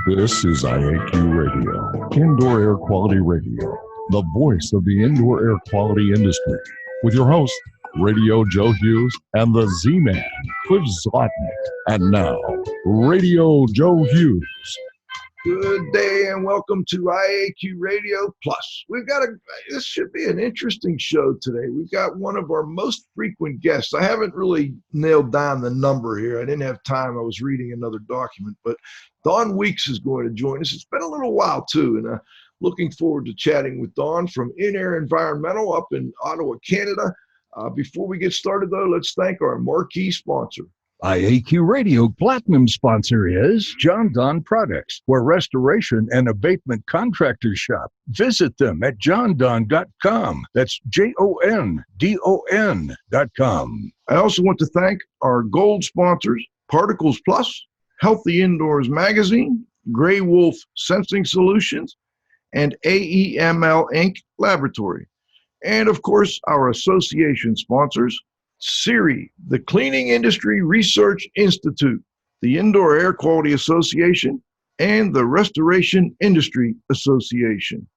This is IAQ Radio, Indoor Air Quality Radio, the voice of the indoor air quality industry, with your host, Radio Joe Hughes, and the Z-Man, Cliff Zlotnick. And now, Radio Joe Hughes. Good day and welcome to IAQ Radio Plus. This should be an interesting show today. We've got one of our most frequent guests. I haven't really nailed down the number here. I didn't have time. I was reading another document, but Dawn Weeks is going to join us. It's been a little while too, and looking forward to chatting with Dawn from InAIR Environmental up in Ottawa, Canada. Before we get started though, let's thank our marquee sponsor. IAQ Radio Platinum sponsor is John Don Products, where restoration and abatement contractors shop. Visit them at jondon.com. That's JONDON.com. I also want to thank our gold sponsors, Particles Plus, Healthy Indoors Magazine, Gray Wolf Sensing Solutions, and AEML Inc. Laboratory. And of course, our association sponsors, CIRI, the Cleaning Industry Research Institute, the Indoor Air Quality Association, and the Restoration Industry Association.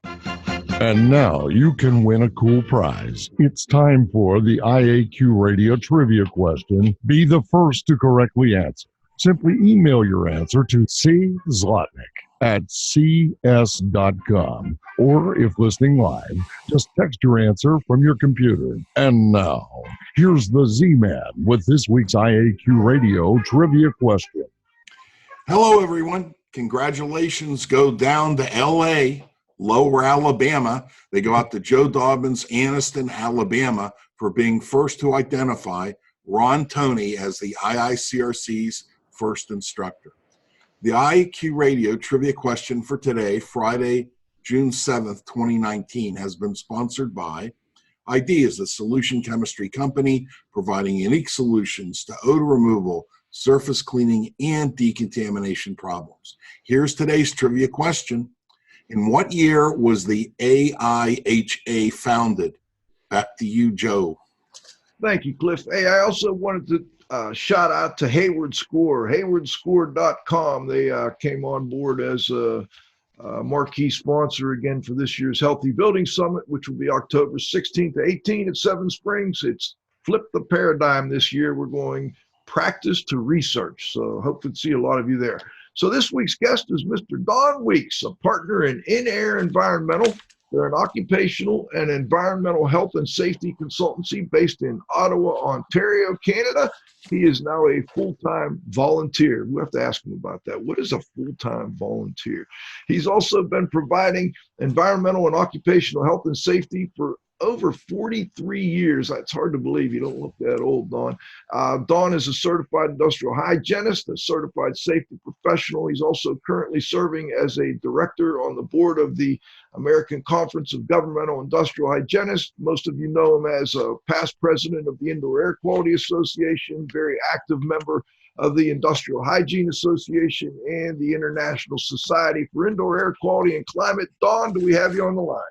And now you can win a cool prize. It's time for the IAQ Radio Trivia question. Be the first to correctly answer. Simply email your answer to czlotnick@cs.com. Or if listening live, just text your answer from your computer. And now, here's the Z-Man with this week's IAQ Radio Trivia question. Hello, everyone. Congratulations go down to L.A., Lower Alabama. They go out to Joe Dobbins, Anniston, Alabama, for being first to identify Ron Toney as the IICRC's first instructor. The IAQ Radio Trivia question for today, Friday, June 7th, 2019, has been sponsored by IDEAS, a solution chemistry company providing unique solutions to odor removal, surface cleaning, and decontamination problems. Here's today's trivia question. In what year was the AIHA founded? Back to you, Joe. Thank you, Cliff. Hey, I also wanted to shout out to Hayward Score, haywardscore.com. They came on board as a marquee sponsor again for this year's Healthy Building Summit, which will be October 16th to 18th at Seven Springs. It's flipped the paradigm this year. We're going practice to research. So hopefully see a lot of you there. So this week's guest is Mr. Don Weeks, a partner in InAIR Environmental. They're an occupational and environmental health and safety consultancy based in Ottawa, Ontario, Canada. He is now a full-time volunteer. We have to ask him about that. What is a full-time volunteer? He's also been providing environmental and occupational health and safety for over 43 years. It's hard to believe. You don't look that old, Don. Don is a certified industrial hygienist, a certified safety professional. He's also currently serving as a director on the board of the American Conference of Governmental Industrial Hygienists. Most of you know him as a past president of the Indoor Air Quality Association, very active member of the Industrial Hygiene Association and the International Society for Indoor Air Quality and Climate. Don, do we have you on the line?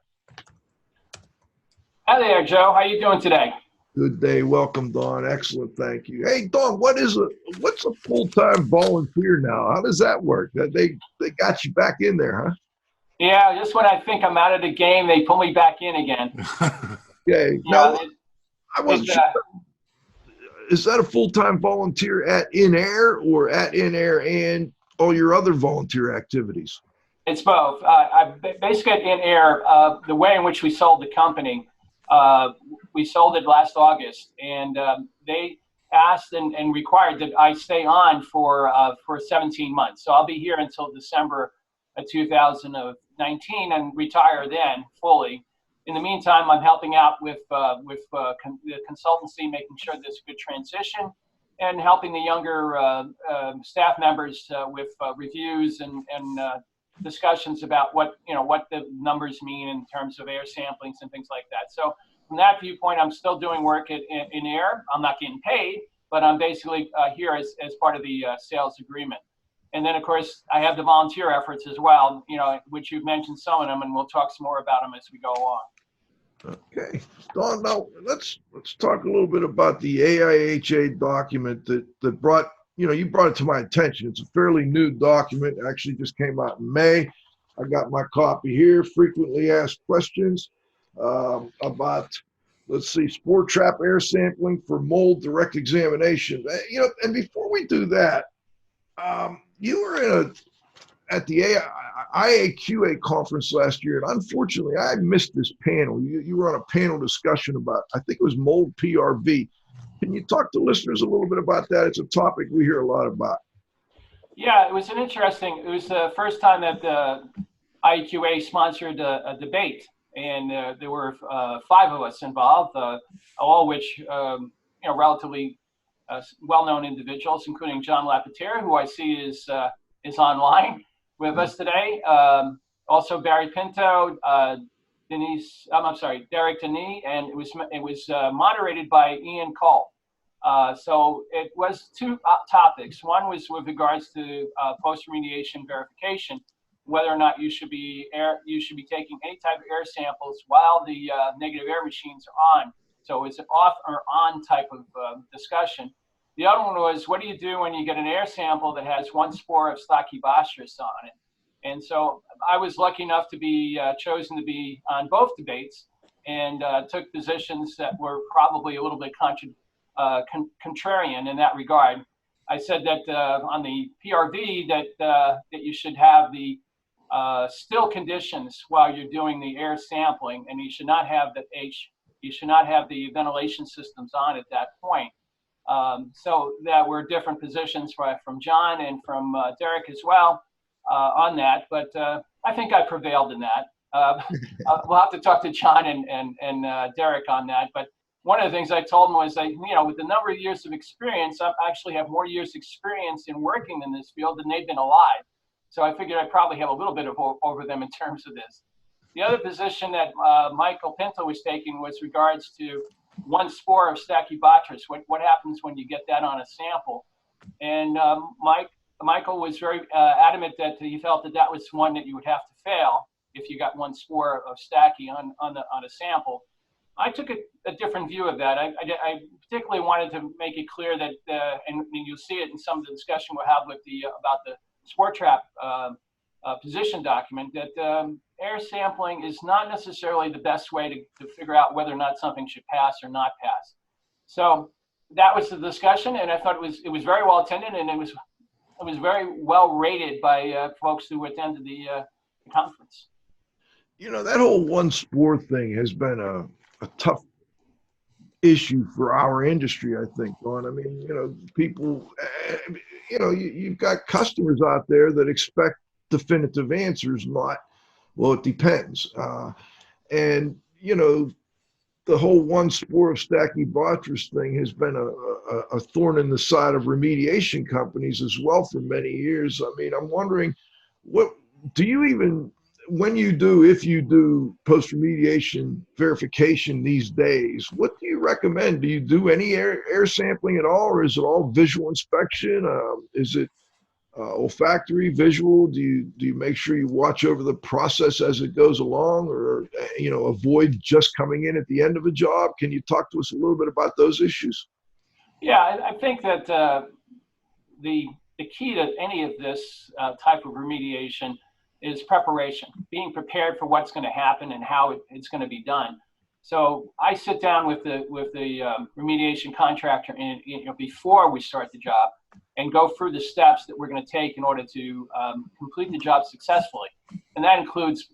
Hi there, Joe. How you doing today? Good day. Welcome, Don. Excellent. Thank you. Hey, Don, what's a full-time volunteer now? How does that work? They got you back in there, huh? Yeah, just when I think I'm out of the game, they pull me back in again. Okay. Now, I wasn't sure. Is that a full-time volunteer at InAIR or at InAIR and all your other volunteer activities? It's both. Basically at InAIR, the way in which we sold the company, we sold it last August, and they asked and required that I stay on for 17 months. So I'll be here until December of 2019 and retire then fully. In the meantime, I'm helping out with the consultancy, making sure there's a good transition, and helping the younger staff members with reviews and discussions about what the numbers mean in terms of air samplings and things like that. So from that viewpoint, I'm still doing work in InAIR. I'm not getting paid, but I'm basically here as part of the sales agreement. And then, of course, I have the volunteer efforts as well, which you've mentioned some of them, and we'll talk some more about them as we go along. Okay, Don. Now let's talk a little bit about the AIHA document that brought you brought it to my attention. It's a fairly new document. It actually just came out in May. I got my copy here. Frequently asked questions about, let's see, spore trap air sampling for mold direct examination. And before we do that, you were at the IAQA conference last year, and unfortunately, I missed this panel. You were on a panel discussion about, I think it was mold PRV. Can you talk to listeners a little bit about that? It's a topic we hear a lot about. Yeah, it was the first time that the IAQA sponsored a debate, and there were 5 of us involved, all which relatively well-known individuals, including John Lapierre, who I see is online with us today. Also Barry Pinto, Derek Denis, and it was moderated by Ian Cole. So it was 2 topics. One was with regards to post-remediation verification, whether or not you should be taking any type of air samples while the negative air machines are on. So it's an off or on type of discussion. The other one was, what do you do when you get an air sample that has 1 spore of Stachybotrys on it? And so I was lucky enough to be chosen to be on both debates, and took positions that were probably a little bit contrarian in that regard. I said that on the PRV that you should have the still conditions while you're doing the air sampling, and you should not have the ventilation systems on at that point. So that were different positions from John and from Derek as well on that, but I think I prevailed in that. We'll have to talk to John and Derek on that, but one of the things I told him was that, with the number of years of experience, I actually have more years experience in working in this field than they've been alive. So I figured I probably have a little bit over them in terms of this. The other position that Michael Pinto was taking was regards to 1 spore of Stachybotrys. What happens when you get that on a sample? And Michael was very adamant that he felt that was one that you would have to fail if you got 1 spore of Stachy on a sample. I took a different view of that. I particularly wanted to make it clear that, and you'll see it in some of the discussion we'll have with about the spore trap position document, that air sampling is not necessarily the best way to figure out whether or not something should pass or not pass. So that was the discussion, and I thought it was very well attended, and it was very well rated by folks who attended the conference. That whole 1 spore thing has been a tough issue for our industry, I think, Don. I mean, people, you've got customers out there that expect definitive answers, not, well, it depends. And, the whole 1 spore of Stachybotrys thing has been a thorn in the side of remediation companies as well for many years. I mean, I'm wondering, what do you even, if you do post-remediation verification these days, what do you recommend? Do you do any air sampling at all, or is it all visual inspection? Is it olfactory, visual? Do you make sure you watch over the process as it goes along, or avoid just coming in at the end of a job? Can you talk to us a little bit about those issues? Yeah, I think that the key to any of this type of remediation is preparation, being prepared for what's going to happen and how it's going to be done. So I sit down with the remediation contractor before we start the job, and go through the steps that we're going to take in order to complete the job successfully. And that includes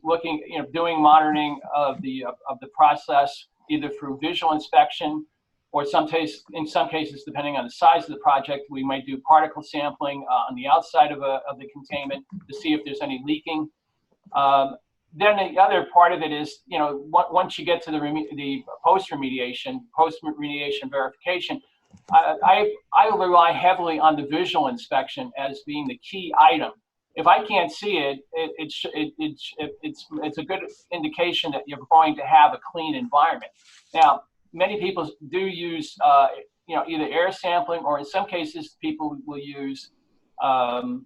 doing monitoring of the process, either through visual inspection, or in some cases, depending on the size of the project, we might do particle sampling on the outside of the containment to see if there's any leaking. Then the other part of it is, once you get to the post-remediation verification, I rely heavily on the visual inspection as being the key item. If I can't see it, it's a good indication that you're going to have a clean environment. Now, many people do use either air sampling, or in some cases people will use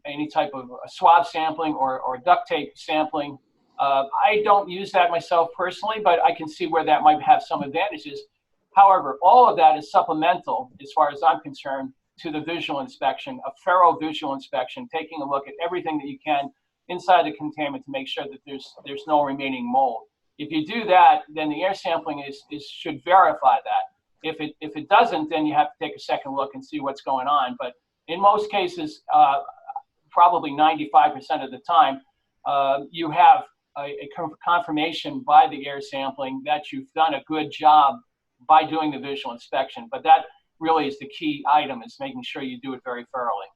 any type of swab sampling or duct tape sampling I don't use that myself personally, but I can see where that might have some advantages. However, all of that is supplemental, as far as I'm concerned, to the visual inspection, a thorough visual inspection, taking a look at everything that you can inside the containment to make sure that there's no remaining mold. If you do that, then the air sampling should verify that. If it doesn't, then you have to take a second look and see what's going on. But in most cases, probably 95% of the time, you have a confirmation by the air sampling that you've done a good job by doing the visual inspection. But that really is the key item, is making sure you do it very thoroughly.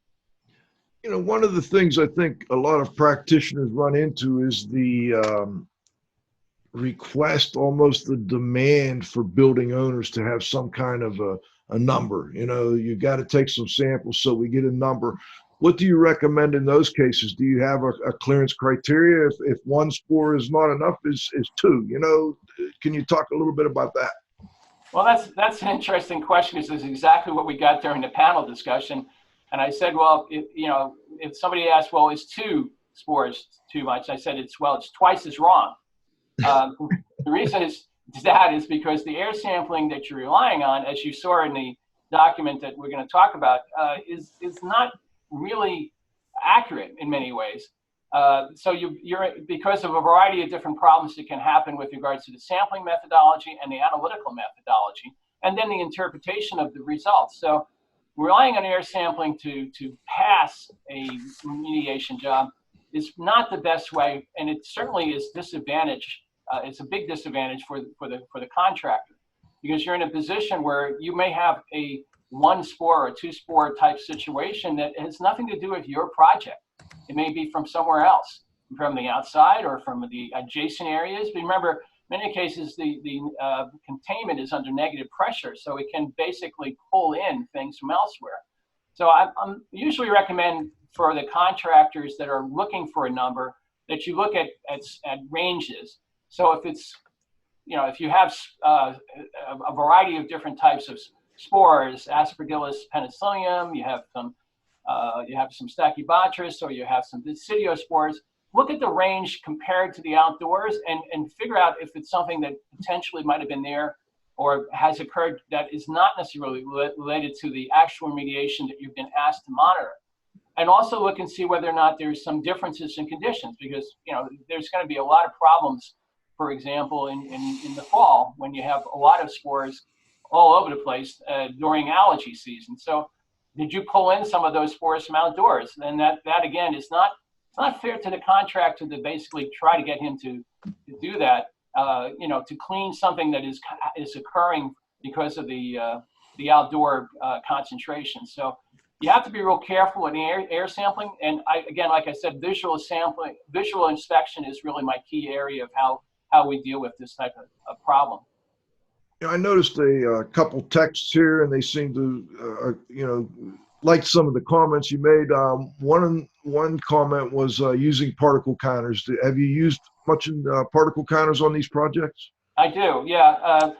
You know, one of the things I think a lot of practitioners run into is the request, almost the demand for building owners to have some kind of a number. You know, you got to take some samples so we get a number. What do you recommend in those cases? Do you have a clearance criteria? If one spore is not enough, is two? You know, can you talk a little bit about that? Well, that's an interesting question. This is exactly what we got during the panel discussion. And I said, well, if somebody asked, well, is 2 spores too much? I said, it's twice as wrong. The reason is because the air sampling that you're relying on, as you saw in the document that we're going to talk about, is not really accurate in many ways. So you're because of a variety of different problems that can happen with regards to the sampling methodology and the analytical methodology, and then the interpretation of the results. So relying on air sampling to pass a remediation job is not the best way, and it certainly is disadvantage. It's a big disadvantage for the contractor, because you're in a position where you may have a 1 spore or 2 spore type situation that has nothing to do with your project. It may be from somewhere else, from the outside or from the adjacent areas. But remember, in many cases, the containment is under negative pressure, so it can basically pull in things from elsewhere. So I usually recommend for the contractors that are looking for a number that you look at ranges. So if it's, if you have a variety of different types of spores, Aspergillus penicillium, you have some Stachybotrys, or you have some Basidio-spores, look at the range compared to the outdoors and figure out if it's something that potentially might have been there or has occurred that is not necessarily related to the actual remediation that you've been asked to monitor. And also look and see whether or not there's some differences in conditions, because there's going to be a lot of problems, for example, in the fall when you have a lot of spores all over the place during allergy season. So did you pull in some of those spores from outdoors? And that again is not fair to the contractor to basically try to get him to do that. To clean something that is occurring because of the outdoor concentration. So you have to be real careful in air sampling. And again, like I said, visual inspection is really my key area of how we deal with this type of problem. I noticed a couple texts here, and they seem to, like some of the comments you made. One comment was using particle counters. Have you used much particle counters on these projects? I do, yeah.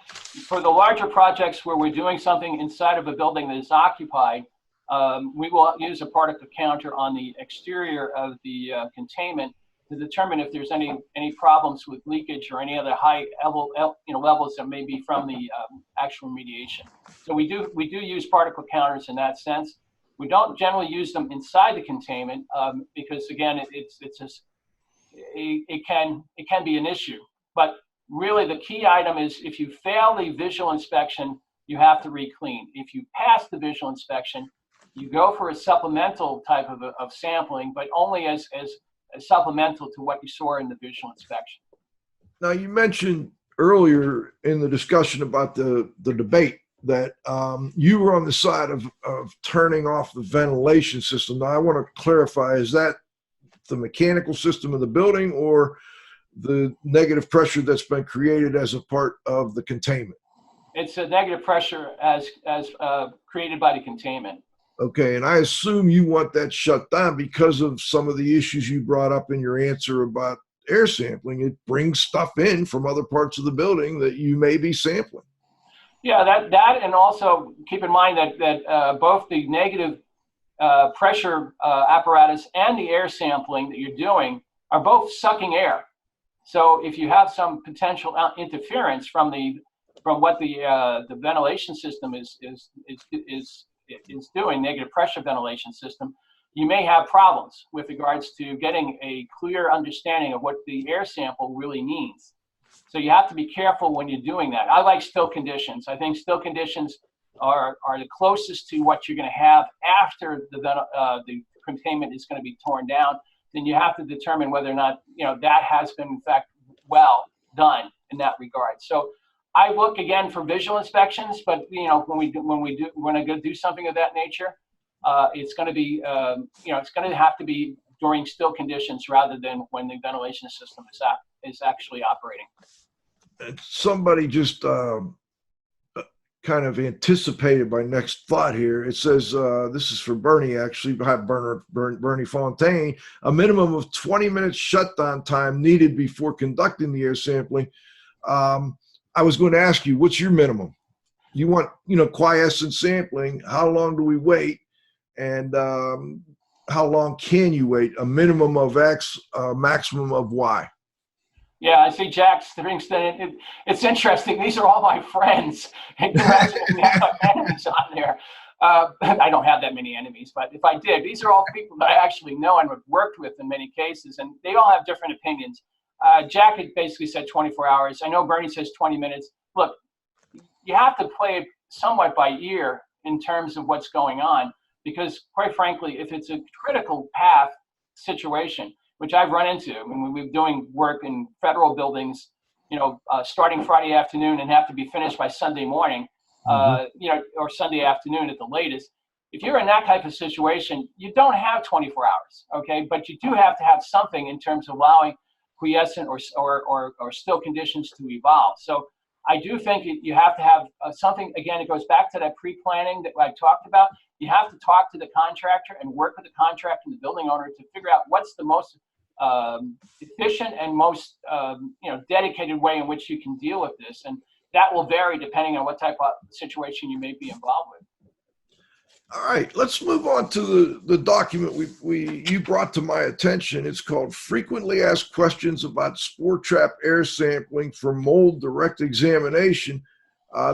For the larger projects where we're doing something inside of a building that is occupied, we will use a particle counter on the exterior of the containment to determine if there's any problems with leakage or any other high levels that may be from the actual remediation. So we do use particle counters in that sense. We don't generally use them inside the containment because again, it can be an issue. But really, the key item is if you fail the visual inspection, you have to re-clean. If you pass the visual inspection, you go for a supplemental type of sampling, but only as supplemental to what you saw in the visual inspection. Now, you mentioned earlier in the discussion about the debate that you were on the side of turning off the ventilation system. Now, I want to clarify, is that the mechanical system of the building or the negative pressure that's been created as a part of the containment? It's a negative pressure as created by the containment. Okay, and I assume you want that shut down because of some of the issues you brought up in your answer about air sampling. It brings stuff in from other parts of the building that you may be sampling. Yeah, that and also keep in mind that both the negative pressure apparatus and the air sampling that you're doing are both sucking air. So if you have some potential interference from what the ventilation system is doing, negative pressure ventilation system, you may have problems with regards to getting a clear understanding of what the air sample really means. So you have to be careful when you're doing that. I like still conditions. I think still conditions are the closest to what you're going to have after the containment is going to be torn down. Then you have to determine whether or not that has been in fact well done in that regard. So I look again for visual inspections, but when I go do something of that nature, it's going to be it's going to have to be during still conditions rather than when the ventilation system is actually operating. Somebody just kind of anticipated my next thought here. It says, this is for Bernie, actually, by Bernie Fontaine, a minimum of 20 minutes shutdown time needed before conducting the air sampling. I was going to ask you, what's your minimum? You want, quiescent sampling. How long do we wait? And how long can you wait? A minimum of X, a maximum of Y. Yeah, I see Jack Stringston. It's interesting. These are all my friends. And you have enemies on there. I don't have that many enemies, but if I did, these are all people that I actually know and have worked with in many cases, and they all have different opinions. Jack had basically said 24 hours. I know Bernie says 20 minutes. Look, you have to play it somewhat by ear in terms of what's going on, because quite frankly, if it's a critical path situation, which I've run into, when we've been doing work in federal buildings, starting Friday afternoon and have to be finished by Sunday morning, or Sunday afternoon at the latest. If you're in that type of situation, you don't have 24 hours, okay? But you do have to have something in terms of allowing quiescent or still conditions to evolve. So I do think you have to have something. Again, it goes back to that pre-planning that I talked about. You have to talk to the contractor and work with the contractor and the building owner to figure out what's the most efficient and most dedicated way in which you can deal with this, and that will vary depending on what type of situation you may be involved with. All right, let's move on to the document you brought to my attention. It's called Frequently Asked Questions About Spore Trap Air Sampling for Mold Direct Examination.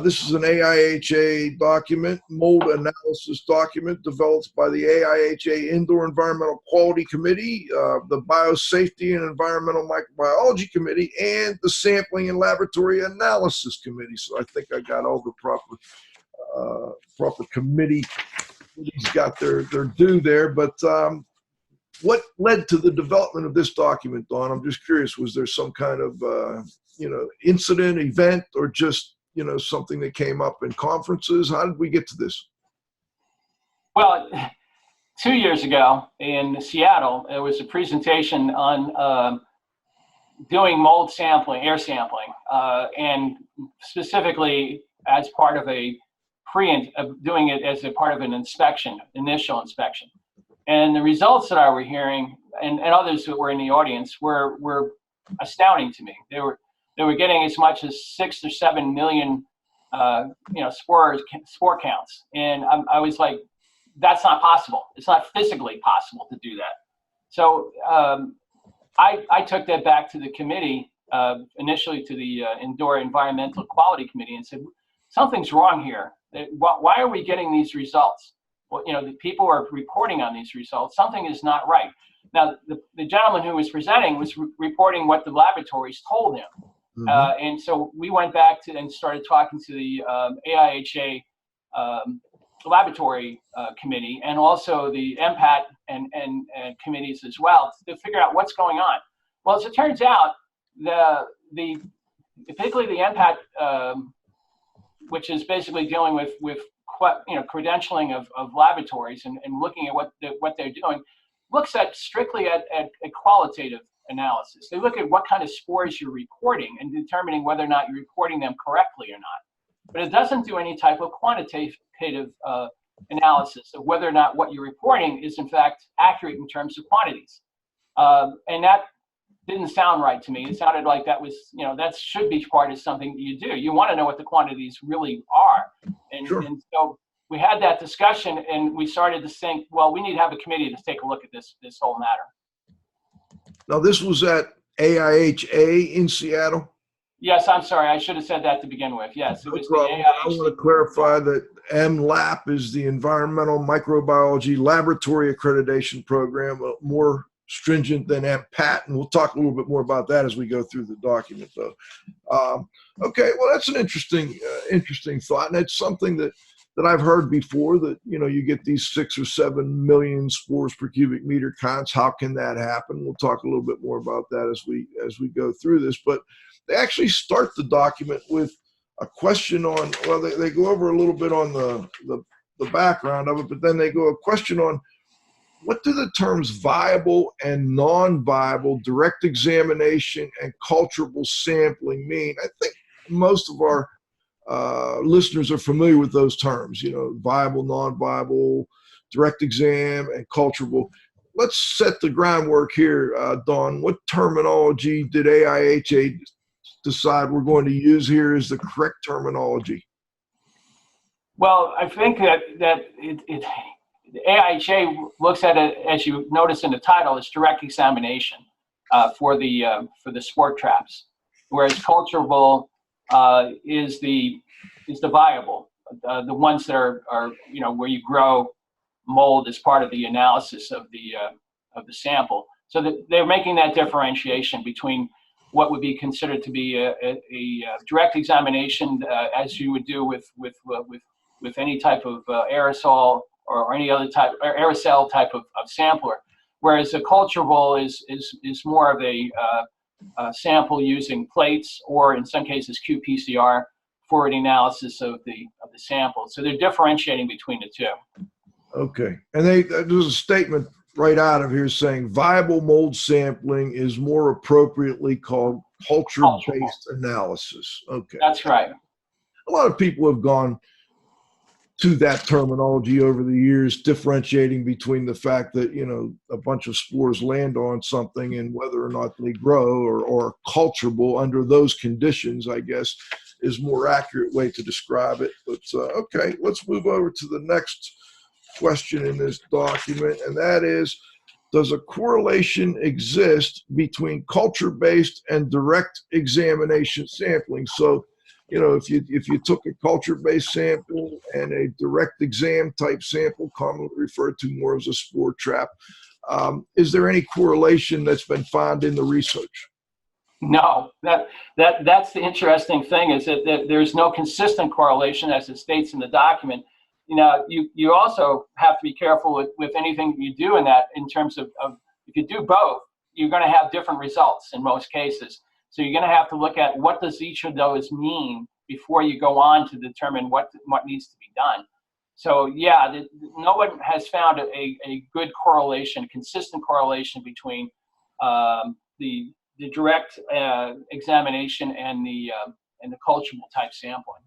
This is an AIHA document, mold analysis document developed by the AIHA Indoor Environmental Quality Committee, the Biosafety and Environmental Microbiology Committee, and the Sampling and Laboratory Analysis Committee. So I think I got all the proper committees got their due there. But what led to the development of this document, Dawn? I'm just curious, was there some kind of incident, event, or just something that came up in conferences? How did we get to this? Well, 2 years ago in Seattle, there was a presentation on doing mold sampling, air sampling, and specifically as part of doing it as a part of an inspection, initial inspection. And the results that I were hearing, and others who were in the audience, were astounding to me. They were getting as much as 6 or 7 million, spore counts, and I was like, that's not possible. It's not physically possible to do that. So I took that back to the committee, initially to the Indoor Environmental Quality Committee, and said, something's wrong here. Why are we getting these results? Well, the people are reporting on these results. Something is not right. Now, the gentleman who was presenting was reporting what the laboratories told him. And so we went back and started talking to the AIHA laboratory committee, and also the MPAT and committees as well, to figure out what's going on. Well, as it turns out, particularly the MPAT, which is basically dealing with credentialing of laboratories and looking at what they're doing, looks at strictly at qualitative analysis. They look at what kind of spores you're reporting and determining whether or not you're reporting them correctly or not. But it doesn't do any type of quantitative analysis of whether or not what you're reporting is in fact accurate in terms of quantities. And that didn't sound right to me. It sounded like that was, that should be part of something that you do. You want to know what the quantities really are. And, Sure. And so we had that discussion, and we started to think, well, we need to have a committee to take a look at this whole matter. Now, this was at AIHA in Seattle? Yes, I'm sorry. I should have said that to begin with. Yes, it was the I AIHA. want to clarify that MLAP is the Environmental Microbiology Laboratory Accreditation Program, more stringent than MPAT, and we'll talk a little bit more about that as we go through the document, though. Okay, well, that's an interesting thought, and it's something that I've heard before, that, you know, you get these 6 or 7 million spores per cubic meter counts. How can that happen? We'll talk a little bit more about that as we go through this, but they actually start the document with a question on, well, they go over a little bit on the background of it, but then they go a question on, what do the terms viable and non-viable, direct examination, and culturable sampling mean? I think most of our listeners are familiar with those terms, you know, viable, non-viable, direct exam, and culturable. Let's set the groundwork here, Dawn. What terminology did AIHA decide we're going to use here as the correct terminology? Well, I think that the AIHA looks at it, as you notice in the title, it's direct examination for the sport traps, whereas culturable is the viable, the ones that are you know, where you grow mold as part of the analysis of the sample. So that they're making that differentiation between what would be considered to be a direct examination, as you would do with any type of aerosol or any other type, or aerosol type of sampler, whereas a culturable is more of a sample using plates, or in some cases qPCR, for the analysis of the sample. So they're differentiating between the two. Okay, and there's a statement right out of here saying viable mold sampling is more appropriately called culture-based analysis. Okay, that's right. A lot of people have gone to that terminology over the years, differentiating between the fact that, you know, a bunch of spores land on something and whether or not they grow, or culturable under those conditions, I guess, is more accurate way to describe it. But okay, let's move over to the next question in this document, and that is, does a correlation exist between culture-based and direct examination sampling? So, you know, if you took a culture-based sample and a direct exam type sample, commonly referred to more as a spore trap, is there any correlation that's been found in the research? No, that's the interesting thing, is that there's no consistent correlation, as it states in the document. You know, you also have to be careful with anything you do in that, in terms of if you do both, you're going to have different results in most cases. So you're going to have to look at what does each of those mean before you go on to determine what needs to be done. So yeah, no one has found a good correlation, consistent correlation between the direct examination and the culturable type sampling.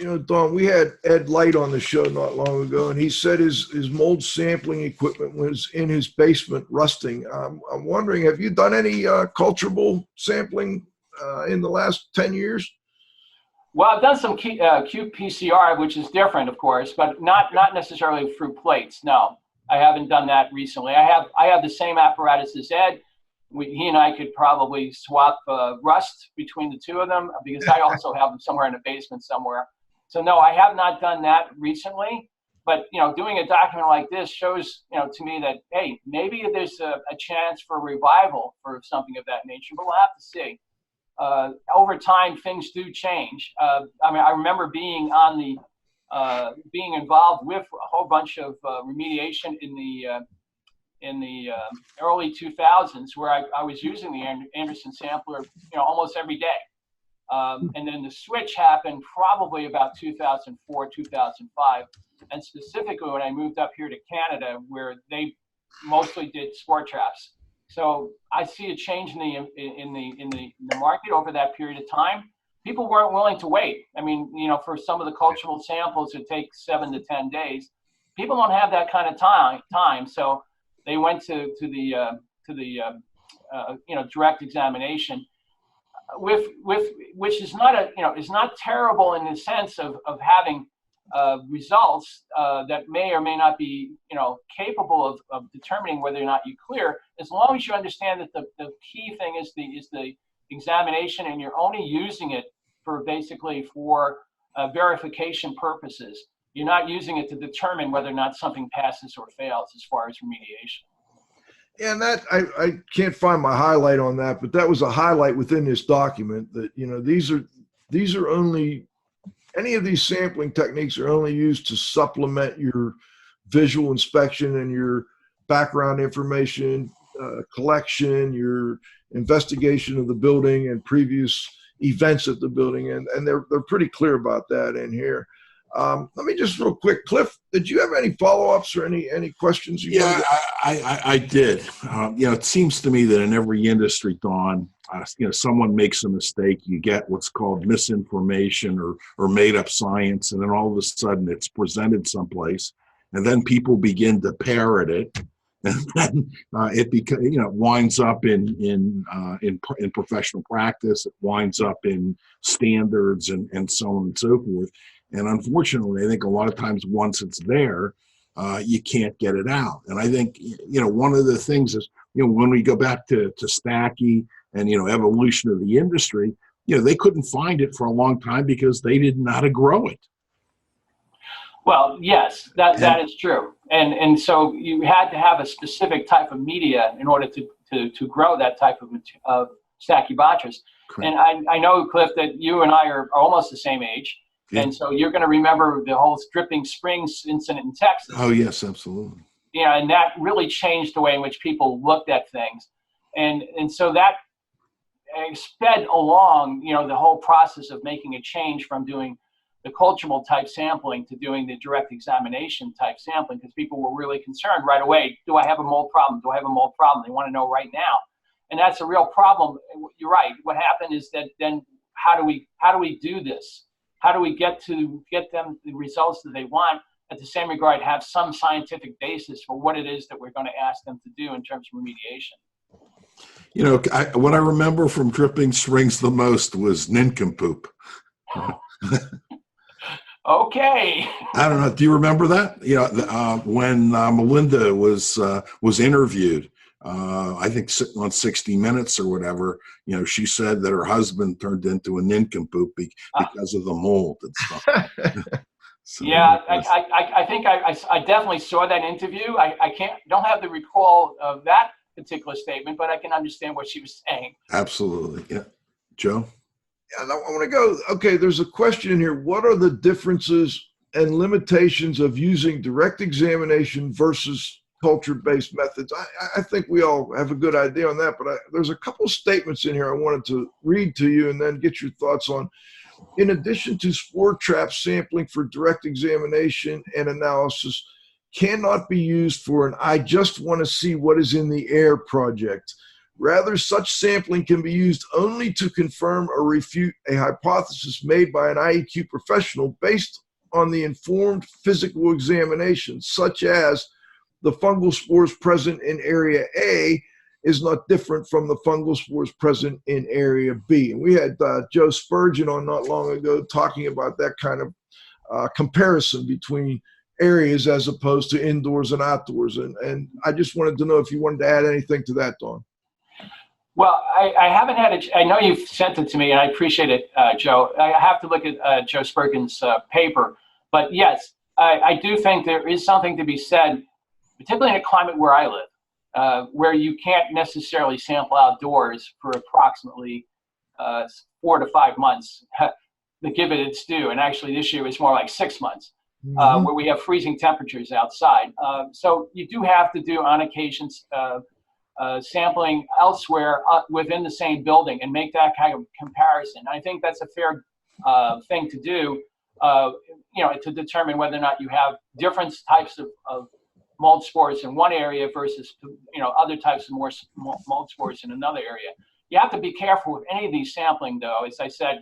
You know, Don, we had Ed Light on the show not long ago, and he said his mold sampling equipment was in his basement rusting. I'm wondering, have you done any culturable sampling in the last 10 years? Well, I've done some qPCR, which is different, of course, but not necessarily through plates. No, I haven't done that recently. I have the same apparatus as Ed. He and I could probably swap rust between the two of them, because I also have them somewhere in the basement somewhere. So no, I have not done that recently, but, you know, doing a document like this shows, you know, to me that, hey, maybe there's a chance for revival for something of that nature, but we'll have to see. Over time, things do change. I mean, I remember being being involved with a whole bunch of remediation in the early 2000s, where I was using the Anderson sampler, you know, almost every day. And then the switch happened probably about 2004, 2005, and specifically when I moved up here to Canada, where they mostly did sport traps. So I see a change in the market over that period of time. People weren't willing to wait. I mean, you know, for some of the cultural samples, it takes 7 to 10 days. People don't have that kind of time, so they went to the you know, direct examination. Which is not is not terrible in the sense of having results that may or may not be, capable of determining whether or not you clear, as long as you understand that the key thing is the examination, and you're only using it for basically for verification purposes. You're not using it to determine whether or not something passes or fails as far as remediation. And that I can't find my highlight on that, but that was a highlight within this document that, these are only, any of these sampling techniques are only used to supplement your visual inspection and your background information collection, your investigation of the building and previous events at the building. And they're pretty clear about that in here. Let me just real quick, Cliff, did you have any follow-ups or any questions? I did. It seems to me that in every industry, Don, someone makes a mistake, you get what's called misinformation or made up science, and then all of a sudden it's presented someplace, and then people begin to parrot it, and then it winds up in professional practice, it winds up in standards and so on and so forth. And unfortunately, I think a lot of times once it's there, you can't get it out. And I think, one of the things is, when we go back to Stacky and, evolution of the industry, they couldn't find it for a long time because they didn't know how to grow it. Well, yes, that is true. And so you had to have a specific type of media in order to grow that type of Stachybotrys. And I know, Cliff, that you and I are almost the same age. Yeah. And so you're going to remember the whole Dripping Springs incident in Texas. Oh, yes, absolutely. And that really changed the way in which people looked at things. And so that sped along, the whole process of making a change from doing the cultural type sampling to doing the direct examination type sampling, because people were really concerned right away. Do I have a mold problem? Do I have a mold problem? They want to know right now. And that's a real problem. You're right. What happened is that then how do we do this? How do we get them the results that they want? At the same regard, have some scientific basis for what it is that we're going to ask them to do in terms of remediation. What I remember from Dripping Springs the most was nincompoop. Okay. I don't know. Do you remember that? When Melinda was interviewed, I think on 60 Minutes or whatever, she said that her husband turned into a nincompoop because of the mold and stuff. So, yeah, I think I definitely saw that interview. I don't have the recall of that particular statement, but I can understand what she was saying. Absolutely. Yeah. Joe? Yeah, I want to go, okay, there's a question in here. What are the differences and limitations of using direct examination versus culture-based methods? I think we all have a good idea on that, but there's a couple statements in here I wanted to read to you and then get your thoughts on. In addition to spore trap sampling for direct examination and analysis cannot be used for an I just want to see what is in the air project. Rather, such sampling can be used only to confirm or refute a hypothesis made by an IAQ professional based on the informed physical examination, such as the fungal spores present in area A is not different from the fungal spores present in area B. And we had Joe Spurgeon on not long ago talking about that kind of comparison between areas as opposed to indoors and outdoors. And I just wanted to know if you wanted to add anything to that, Don. Well, I haven't had I know you've sent it to me, and I appreciate it, Joe. I have to look at Joe Spurgeon's paper. But yes, I do think there is something to be said, particularly in a climate where I live, where you can't necessarily sample outdoors for approximately 4 to 5 months to give it its due. And actually this year it's more like 6 months, where we have freezing temperatures outside. So you do have to do, on occasions, sampling elsewhere within the same building and make that kind of comparison. I think that's a fair thing to do, to determine whether or not you have different types of mold spores in one area versus, other types of more mold spores in another area. You have to be careful with any of these sampling, though. As I said,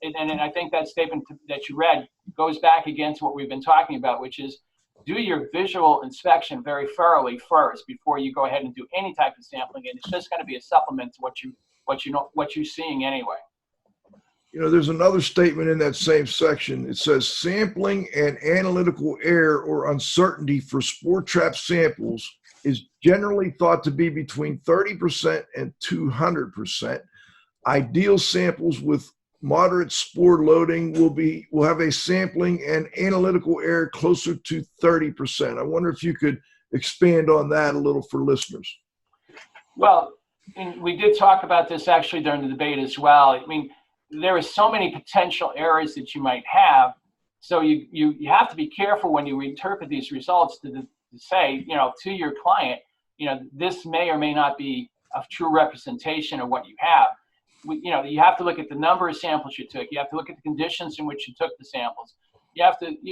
and I think that statement that you read goes back again to what we've been talking about, which is do your visual inspection very thoroughly first before you go ahead and do any type of sampling, and it's just going to be a supplement to what you're seeing anyway. You know, there's another statement in that same section. It says sampling and analytical error or uncertainty for spore trap samples is generally thought to be between 30% and 200%. Ideal samples with moderate spore loading will have a sampling and analytical error closer to 30%. I wonder if you could expand on that a little for listeners. Well, and we did talk about this actually during the debate as well. I mean, there are so many potential errors that you might have. So you have to be careful when you interpret these results to say, you know, to your client, you know, this may or may not be a true representation of what you have. You know, you have to look at the number of samples you took. You have to look at the conditions in which you took the samples.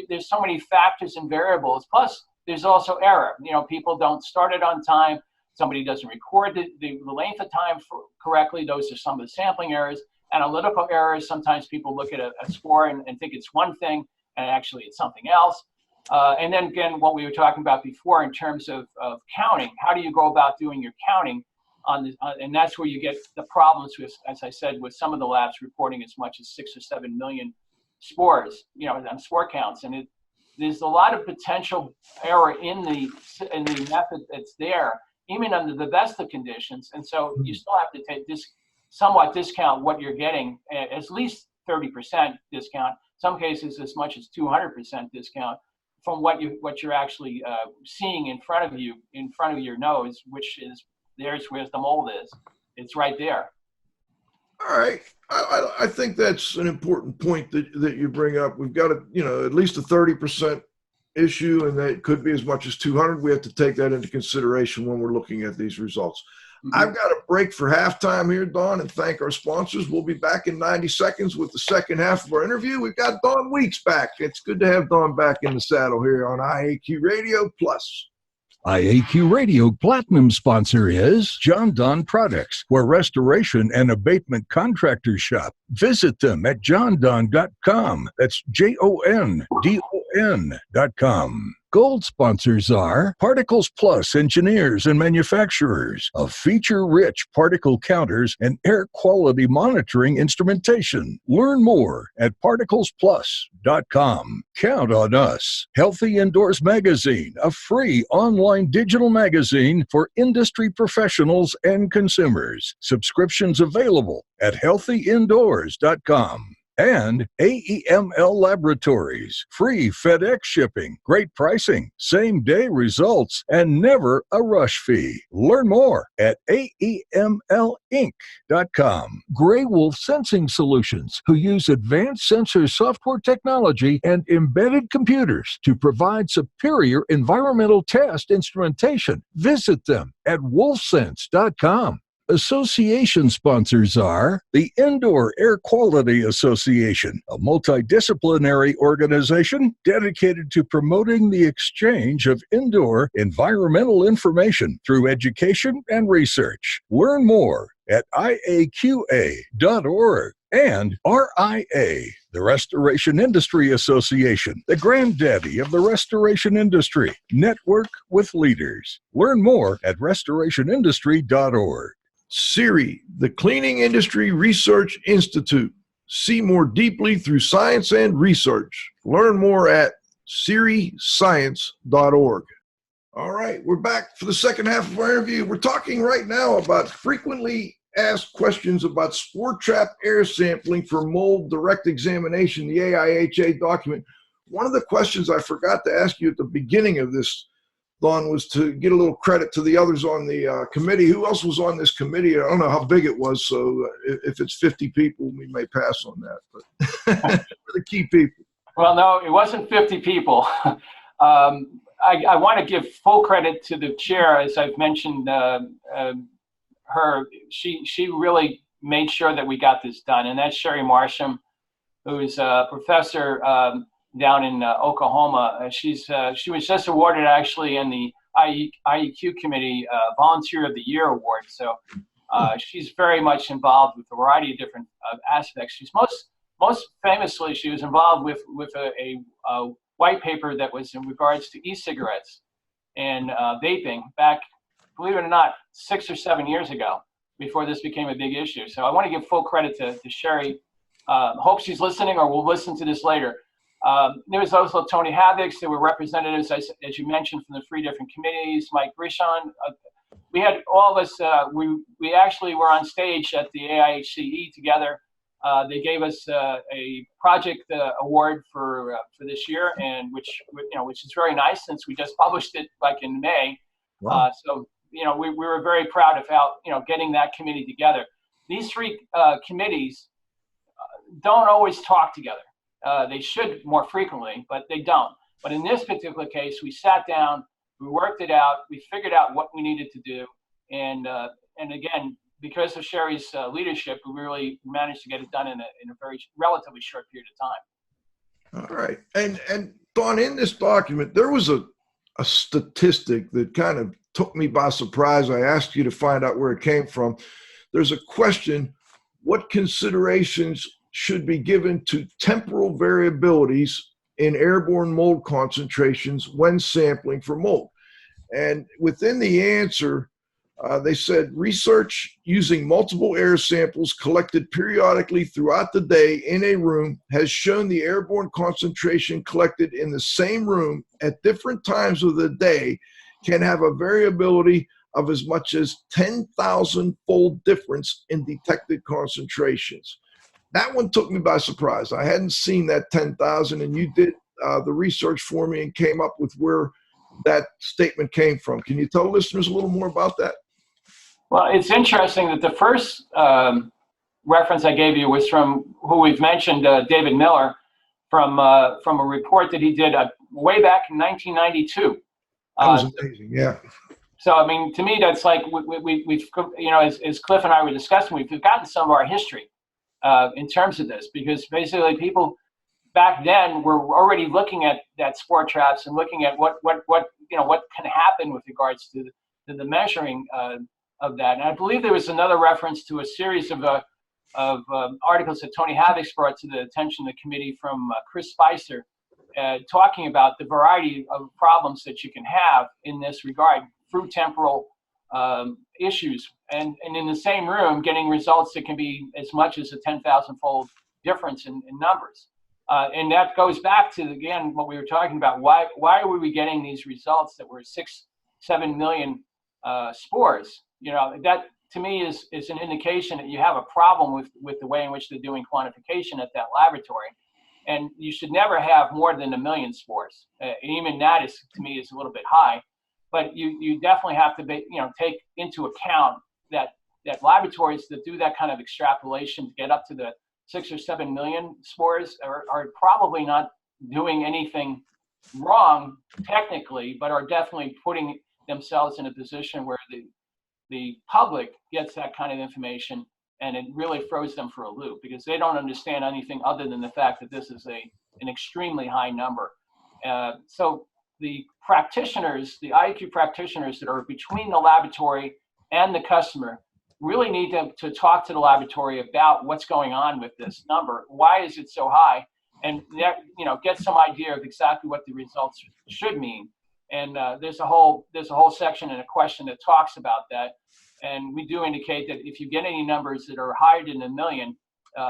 There's so many factors and variables. Plus, there's also error. You know, people don't start it on time. Somebody doesn't record the length of time correctly. Those are some of the sampling errors. Analytical errors, sometimes people look at a score and think it's one thing, and actually it's something else. And then again, what we were talking about before in terms of counting, how do you go about doing your counting and that's where you get the problems with, as I said, with some of the labs reporting as much as 6 or 7 million spores, you know, on spore counts. And there's a lot of potential error in the method that's there, even under the best of conditions. And so you still have to take this somewhat discount what you're getting, at least 30% discount, some cases as much as 200% discount from what you're actually seeing in front of you, in front of your nose, which is there's where the mold is. It's right there. All right. I think that's an important point that you bring up. We've got at least a 30% issue, and that could be as much as 200. We have to take that into consideration when we're looking at these results. Mm-hmm. I've got a break for halftime here, Dawn, and thank our sponsors. We'll be back in 90 seconds with the second half of our interview. We've got Dawn Weeks back. It's good to have Dawn back in the saddle here on IAQ Radio Plus. IAQ Radio Platinum sponsor is John Don Products, where restoration and abatement contractors shop. Visit them at jondon.com. That's JONDON.com. Gold sponsors are Particles Plus Engineers and Manufacturers of feature-rich particle counters and air quality monitoring instrumentation. Learn more at particlesplus.com. Count on us. Healthy Indoors Magazine, a free online digital magazine for industry professionals and consumers. Subscriptions available at healthyindoors.com. And AEML Laboratories, free FedEx shipping, great pricing, same-day results, and never a rush fee. Learn more at AEMLinc.com. Gray Wolf Sensing Solutions, who use advanced sensor software technology and embedded computers to provide superior environmental test instrumentation. Visit them at wolfsense.com. Association sponsors are the Indoor Air Quality Association, a multidisciplinary organization dedicated to promoting the exchange of indoor environmental information through education and research. Learn more at IAQA.org. And RIA, the Restoration Industry Association, the granddaddy of the restoration industry. Network with leaders. Learn more at restorationindustry.org. CIRI, the Cleaning Industry Research Institute. See more deeply through science and research. Learn more at ciriscience.org. All right, we're back for the second half of our interview. We're talking right now about frequently asked questions about spore trap air sampling for mold direct examination, the AIHA document. One of the questions I forgot to ask you at the beginning of this, Dawn, was to get a little credit to the others on the committee. Who else was on this committee? I don't know how big it was, so if it's 50 people, we may pass on that. But for the key people. Well, no, it wasn't 50 people. I want to give full credit to the chair, as I've mentioned. She really made sure that we got this done, and that's Sherry Marsham, who is a professor down in Oklahoma. She was just awarded actually in the IEQ committee Volunteer of the Year award. So she's very much involved with a variety of different aspects. She's most famously, she was involved with a white paper that was in regards to e-cigarettes and vaping back, believe it or not, 6 or 7 years ago, before this became a big issue. So I want to give full credit to Sherry Hope she's listening or will listen to this later. There was also Tony Havix. There were representatives, as you mentioned, from the 3 different committees, Mike Grishon. We had all of us, we actually were on stage at the AIHCE together. They gave us a project award for this year, and which is very nice since we just published it like in May. Wow. So we were very proud of how getting that committee together. These 3 committees don't always talk together. They should more frequently, but they don't. But in this particular case, we sat down, we worked it out, we figured out what we needed to do, and again, because of Sherry's leadership, we really managed to get it done in a very relatively short period of time. All right. And Don, in this document, there was a statistic that kind of took me by surprise. I asked you to find out where it came from. There's a question, what considerations should be given to temporal variabilities in airborne mold concentrations when sampling for mold? And within the answer, they said research using multiple air samples collected periodically throughout the day in a room has shown the airborne concentration collected in the same room at different times of the day can have a variability of as much as 10,000-fold difference in detected concentrations. That one took me by surprise. I hadn't seen that 10,000, and you did the research for me and came up with where that statement came from. Can you tell listeners a little more about that? Well, it's interesting that the first reference I gave you was from who we've mentioned, David Miller, from a report that he did way back in 1992. That was amazing, yeah. So, I mean, to me, that's like we've as Cliff and I were discussing, we've forgotten some of our history in terms of this, because basically people back then were already looking at spore traps and looking at what can happen with regards to the measuring of that. And I believe there was another reference to a series of articles that Tony Havix brought to the attention of the committee from Chris Spicer, talking about the variety of problems that you can have in this regard through temporal issues, and in the same room getting results that can be as much as a 10,000-fold difference in numbers. And that goes back to, again, what we were talking about. Why were we getting these results that were 6-7 million spores? That to me is an indication that you have a problem with the way in which they're doing quantification at that laboratory. And you should never have more than 1 million spores. Even that is, to me, is a little bit high. But you definitely have to take into account that laboratories that do that kind of extrapolation to get up to the 6 or 7 million spores are probably not doing anything wrong technically, but are definitely putting themselves in a position where the public gets that kind of information, and it really throws them for a loop, because they don't understand anything other than the fact that this is an extremely high number. So the practitioners, the IAQ practitioners that are between the laboratory and the customer, really need to talk to the laboratory about what's going on with this number. Why is it so high? And get some idea of exactly what the results should mean. And there's a whole section and a question that talks about that. And we do indicate that if you get any numbers that are higher than 1 million,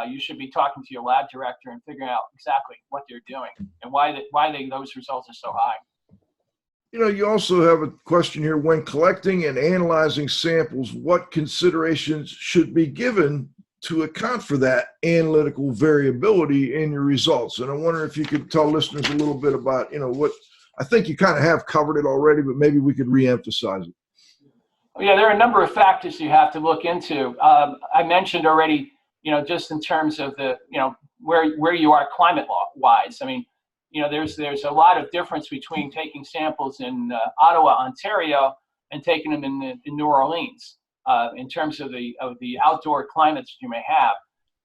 you should be talking to your lab director and figuring out exactly what they're doing and why those results are so high. You also have a question here. When collecting and analyzing samples, what considerations should be given to account for that analytical variability in your results? And I wonder if you could tell listeners a little bit about, what I think you kind of have covered it already, but maybe we could reemphasize it. Yeah, there are a number of factors you have to look into. I mentioned already, just in terms of the, where you are climate wise. I mean, there's a lot of difference between taking samples in Ottawa, Ontario, and taking them in New Orleans in terms of the outdoor climates you may have.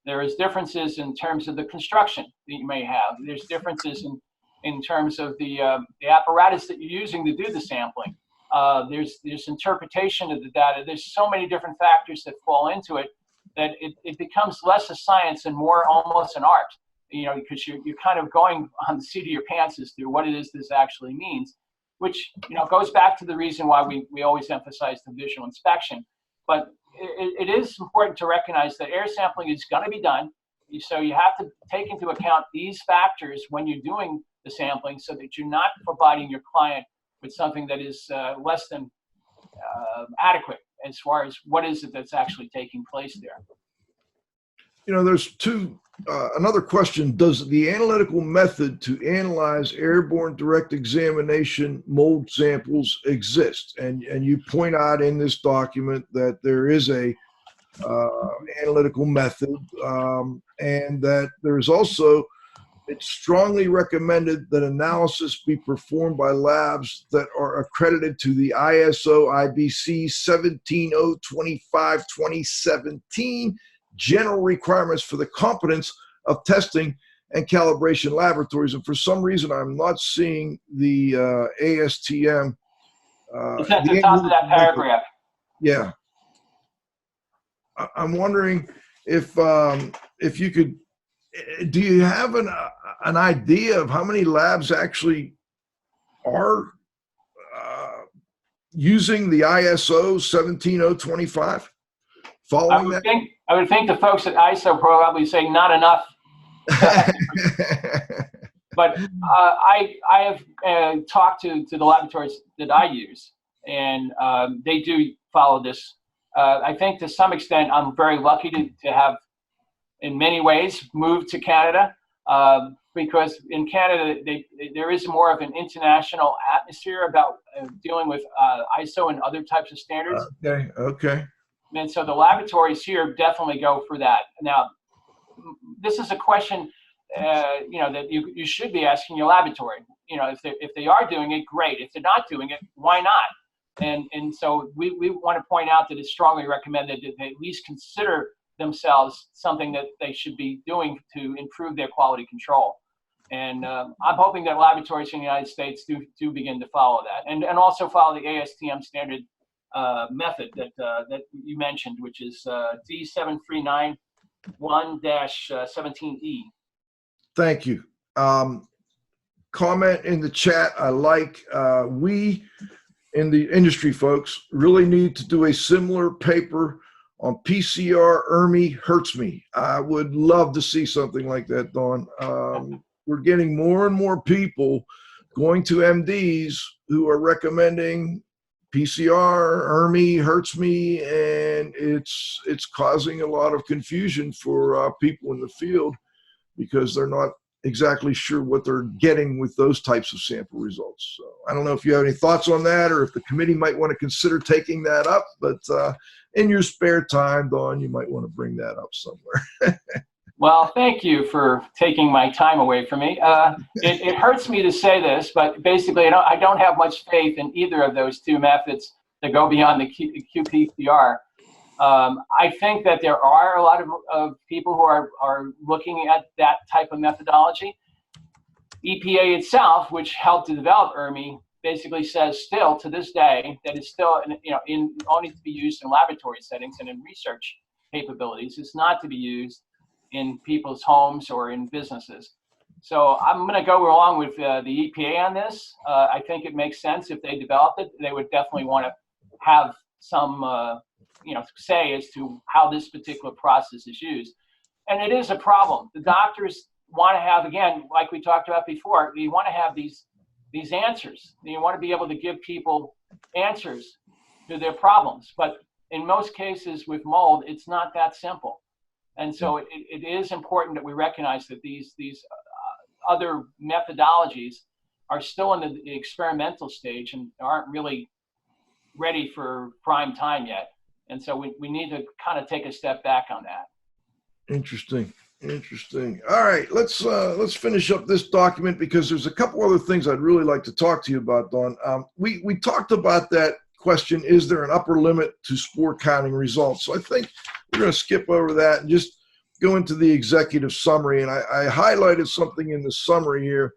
There is differences in terms of the construction that you may have. There's differences in terms of the apparatus that you're using to do the sampling. There's interpretation of the data. There's so many different factors that fall into it that it becomes less a science and more almost an art. Because you're kind of going on the seat of your pants as to what it is this actually means, which goes back to the reason why we always emphasize the visual inspection. But it is important to recognize that air sampling is going to be done. So you have to take into account these factors when you're doing the sampling, so that you're not providing your client with something that is less than adequate as far as what is it that's actually taking place there. You know, there's another question. Does the analytical method to analyze airborne direct examination mold samples exist? And you point out in this document that there is a analytical method, and that there's also, it's strongly recommended that analysis be performed by labs that are accredited to the ISO IBC 17025-2017 general requirements for the competence of testing and calibration laboratories. And for some reason, I'm not seeing the ASTM. It's at the top of that paragraph. Yeah. I'm wondering if you could, do you have an idea of how many labs actually are using the ISO 17025? Following that? I would think the folks at ISO probably say not enough. But I have talked to the laboratories that I use, and they do follow this. I think to some extent I'm very lucky to have, in many ways, moved to Canada, because in Canada there is more of an international atmosphere about dealing with ISO and other types of standards. Okay. And so the laboratories here definitely go for that. Now, this is a question, that you should be asking your laboratory. If they are doing it, great. If they're not doing it, why not? And so we want to point out that it's strongly recommended that they at least consider themselves something that they should be doing to improve their quality control. And I'm hoping that laboratories in the United States do begin to follow that, and also follow the ASTM standard method that you mentioned, which is D7391-17E. Thank you. Comment in the chat. I like, we in the industry folks really need to do a similar paper on PCR, ERMI, hurts me. I would love to see something like that, Dawn. We're getting more and more people going to MDs who are recommending PCR, ERMI, hurts me, and it's causing a lot of confusion for people in the field, because they're not exactly sure what they're getting with those types of sample results. So I don't know if you have any thoughts on that, or if the committee might want to consider taking that up, but in your spare time, Dawn, you might want to bring that up somewhere. Well, thank you for taking my time away from me. It hurts me to say this, but basically I don't have much faith in either of those two methods that go beyond the qPCR. I think that there are a lot of people who are looking at that type of methodology. EPA itself, which helped to develop ERMI, basically says still to this day that it's still only to be used in laboratory settings and in research capabilities. It's not to be used in people's homes or in businesses. So I'm going to go along with the EPA on this. I think it makes sense. If they developed it, they would definitely want to have some say as to how this particular process is used. And it is a problem. The doctors want to have, again, like we talked about before, you want to have these answers. You want to be able to give people answers to their problems. But in most cases with mold, it's not that simple. And so it is important that we recognize that these other methodologies are still in the experimental stage and aren't really ready for prime time yet. And so we need to kind of take a step back on that. Interesting. All right, let's finish up this document, because there's a couple other things I'd really like to talk to you about, Dawn. We talked about that question, is there an upper limit to spore counting results? So I think we're going to skip over that and just go into the executive summary. And I highlighted something in the summary here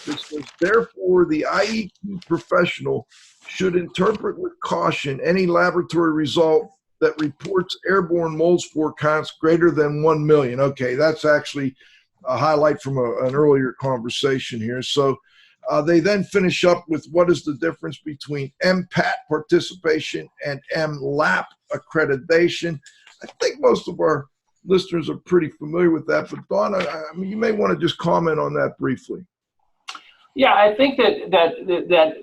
that says, therefore, the IEQ professional should interpret with caution any laboratory result that reports airborne mold spore counts greater than 1 million. Okay, that's actually a highlight from an earlier conversation here. So they then finish up with what is the difference between MPAT participation and MLAP accreditation. I think most of our listeners are pretty familiar with that. But Dawn, I mean, you may want to just comment on that briefly. Yeah, I think that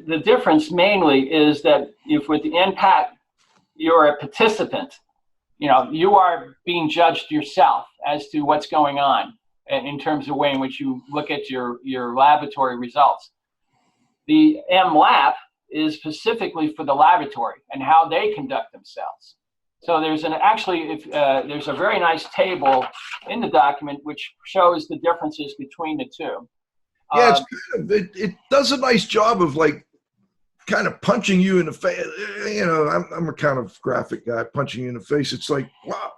the difference mainly is that if with the impact, you're a participant. You know, you are being judged yourself as to what's going on in terms of the way in which you look at your laboratory results. The MLAP is specifically for the laboratory and how they conduct themselves. So there's there's a very nice table in the document which shows the differences between the two. Yeah, it does a nice job of like kind of punching you in the face. You know, I'm a kind of graphic guy, punching you in the face. It's like, wow,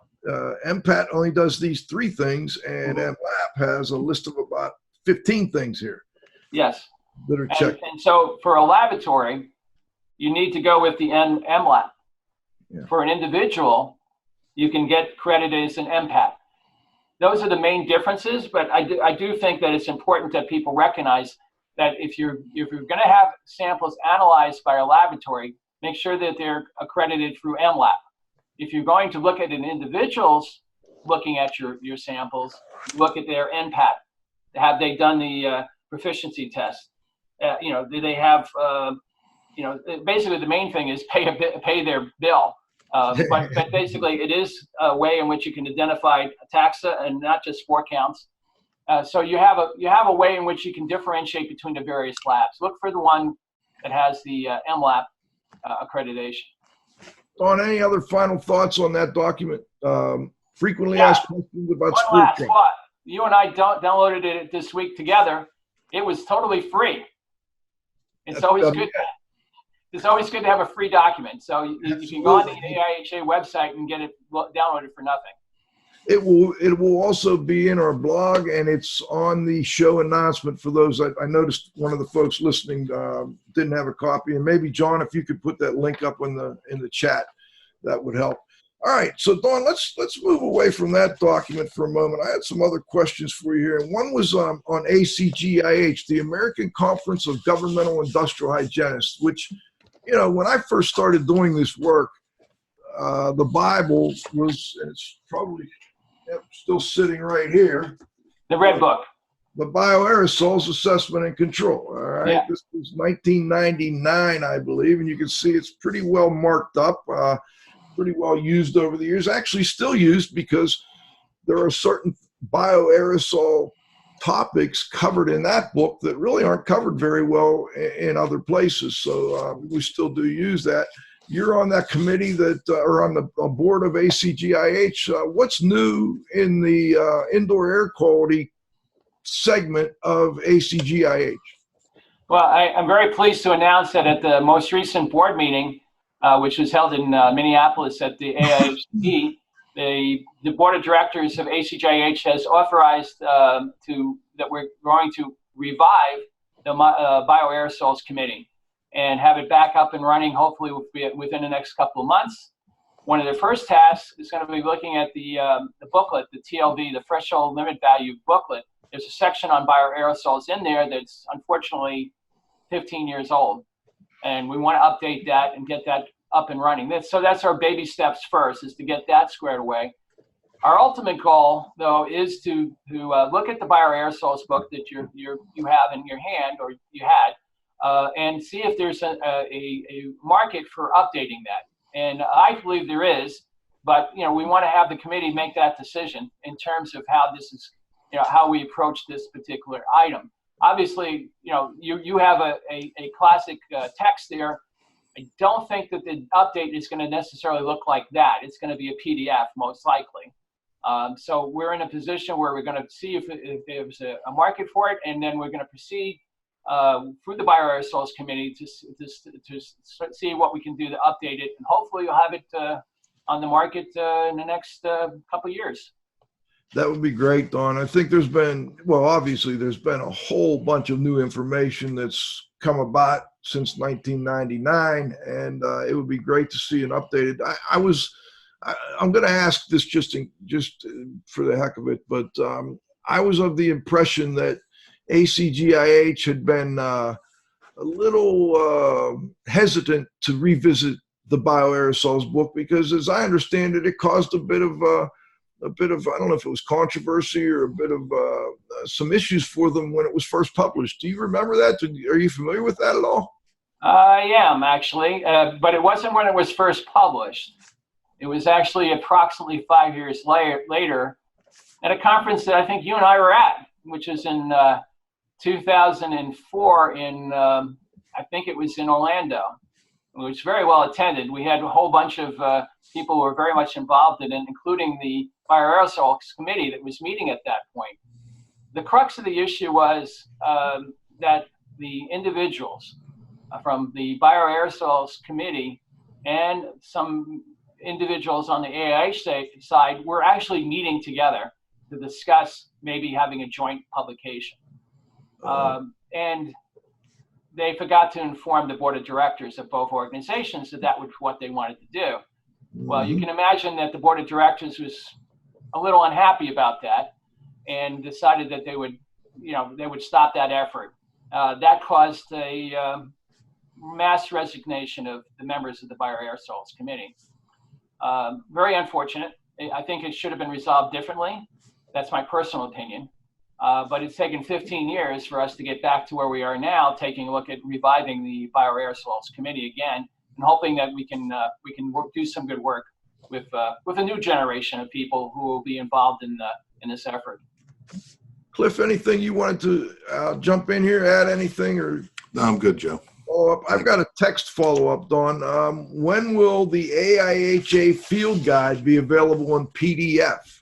MPAT only does these 3 things, and MLAP has a list of about 15 things here. Yes. That are checked. And so for a laboratory, you need to go with the MLAP. Yeah. For an individual, you can get credited as an MPAT. Those are the main differences, but I do think that it's important that people recognize that if you're going to have samples analyzed by a laboratory, make sure that they're accredited through MLAP. If you're going to look at an individual's looking at your samples, look at their MPAT. Have they done the proficiency test? You know, do they have? You know, basically the main thing is pay their bill. But basically, it is a way in which you can identify taxa and not just 4 counts. So you have a way in which you can differentiate between the various labs. Look for the one that has the MLAP accreditation. Dawn, any other final thoughts on that document? Frequently asked questions about sport. One last thought. You and I downloaded it this week together. It was totally free. It's always good. It's always good to have a free document. So you can go on the AIHA website and get it downloaded for nothing. It will also be in our blog, and it's on the show announcement for those. I noticed one of the folks listening didn't have a copy, and maybe John, if you could put that link up in the chat, that would help. All right, so Dawn, let's move away from that document for a moment. I had some other questions for you here, and one was on ACGIH, the American Conference of Governmental Industrial Hygienists, which, you know, when I first started doing this work, the Bible was, and it's probably still sitting right here. The Red Book. The Bioaerosols Assessment and Control. All right. Yeah. This was 1999, I believe, and you can see it's pretty well marked up, pretty well used over the years. Actually still used because there are certain bioaerosol topics covered in that book that really aren't covered very well in other places. So we still do use that. You're on that committee or on the board of ACGIH. What's new in the indoor air quality segment of ACGIH? Well, I'm very pleased to announce that at the most recent board meeting, which was held in Minneapolis at the AIHA, the board of directors of ACGIH has authorized that we're going to revive the bioaerosols committee and have it back up and running, hopefully within the next couple of months. One of the first tasks is going to be looking at the booklet, the TLV, the threshold limit value booklet. There's a section on bioaerosols in there that's unfortunately 15 years old. And we want to update that and get that up and running. So that's our baby steps first, is to get that squared away. Our ultimate goal, though, is to look at the bioaerosols book that you have in your hand, or you had, and see if there's a market for updating that. And I believe there is, but you know, we want to have the committee make that decision in terms of how this is, you know, how we approach this particular item. Obviously, you know, you have a classic text there. I don't think that the update is going to necessarily look like that. It's going to be a PDF most likely. So we're in a position where we're going to see if there's a market for it, and then we're going to proceed through the bioaerosols committee to see what we can do to update it, and hopefully you'll have it on the market in the next couple of years. That would be great, Dawn. I think there's been, well, obviously there's been a whole bunch of new information that's come about since 1999, and it would be great to see an updated. I'm going to ask this just for the heck of it, but I was of the impression that ACGIH had been a little hesitant to revisit the bioaerosols book because, as I understand it, it caused a bit of a bit of, I don't know if it was controversy or a bit of some issues for them when it was first published. Do you remember that? Are you familiar with that at all? I am actually, but it wasn't when it was first published. It was actually approximately 5 years later at a conference that I think you and I were at, which is in 2004 in, I think it was in Orlando. It was very well attended. We had a whole bunch of people who were very much involved in it, including the bioaerosols committee that was meeting at that point. The crux of the issue was that the individuals from the bioaerosols committee and some individuals on the AIH side were actually meeting together to discuss maybe having a joint publication. And they forgot to inform the board of directors of both organizations that that was what they wanted to do. Well, you can imagine that the board of directors was a little unhappy about that and decided that they would, they would stop that effort. That caused a mass resignation of the members of the bioaerosols committee. Very unfortunate. I think it should have been resolved differently. That's my personal opinion. But it's taken 15 years for us to get back to where we are now, taking a look at reviving the bioaerosols committee again, and hoping that we can do some good work with a new generation of people who will be involved in this effort. Cliff, anything you wanted to jump in here, add anything, or? No, I'm good, Joe. I've got a text follow-up, Dawn. When will the AIHA field guide be available in PDF?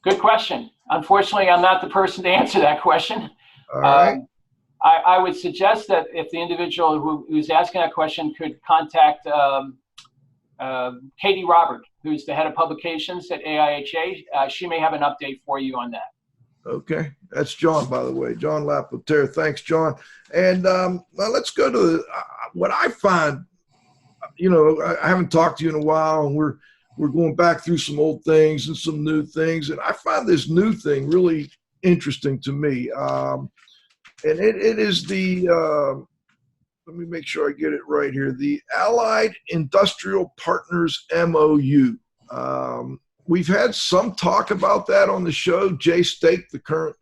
Good question. Unfortunately, I'm not the person to answer that question. All right. I would suggest that if the individual who's asking that question could contact Katie Robert, who's the head of publications at AIHA, she may have an update for you on that. Okay, that's John, by the way, John Lapotere. Thanks, John. And now let's go to what I find. I haven't talked to you in a while, and we're going back through some old things and some new things, and I find this new thing really interesting to me. And it is the let me make sure I get it right here. The Allied Industrial Partners MOU. We've had some talk about that on the show. Jay Stake, the current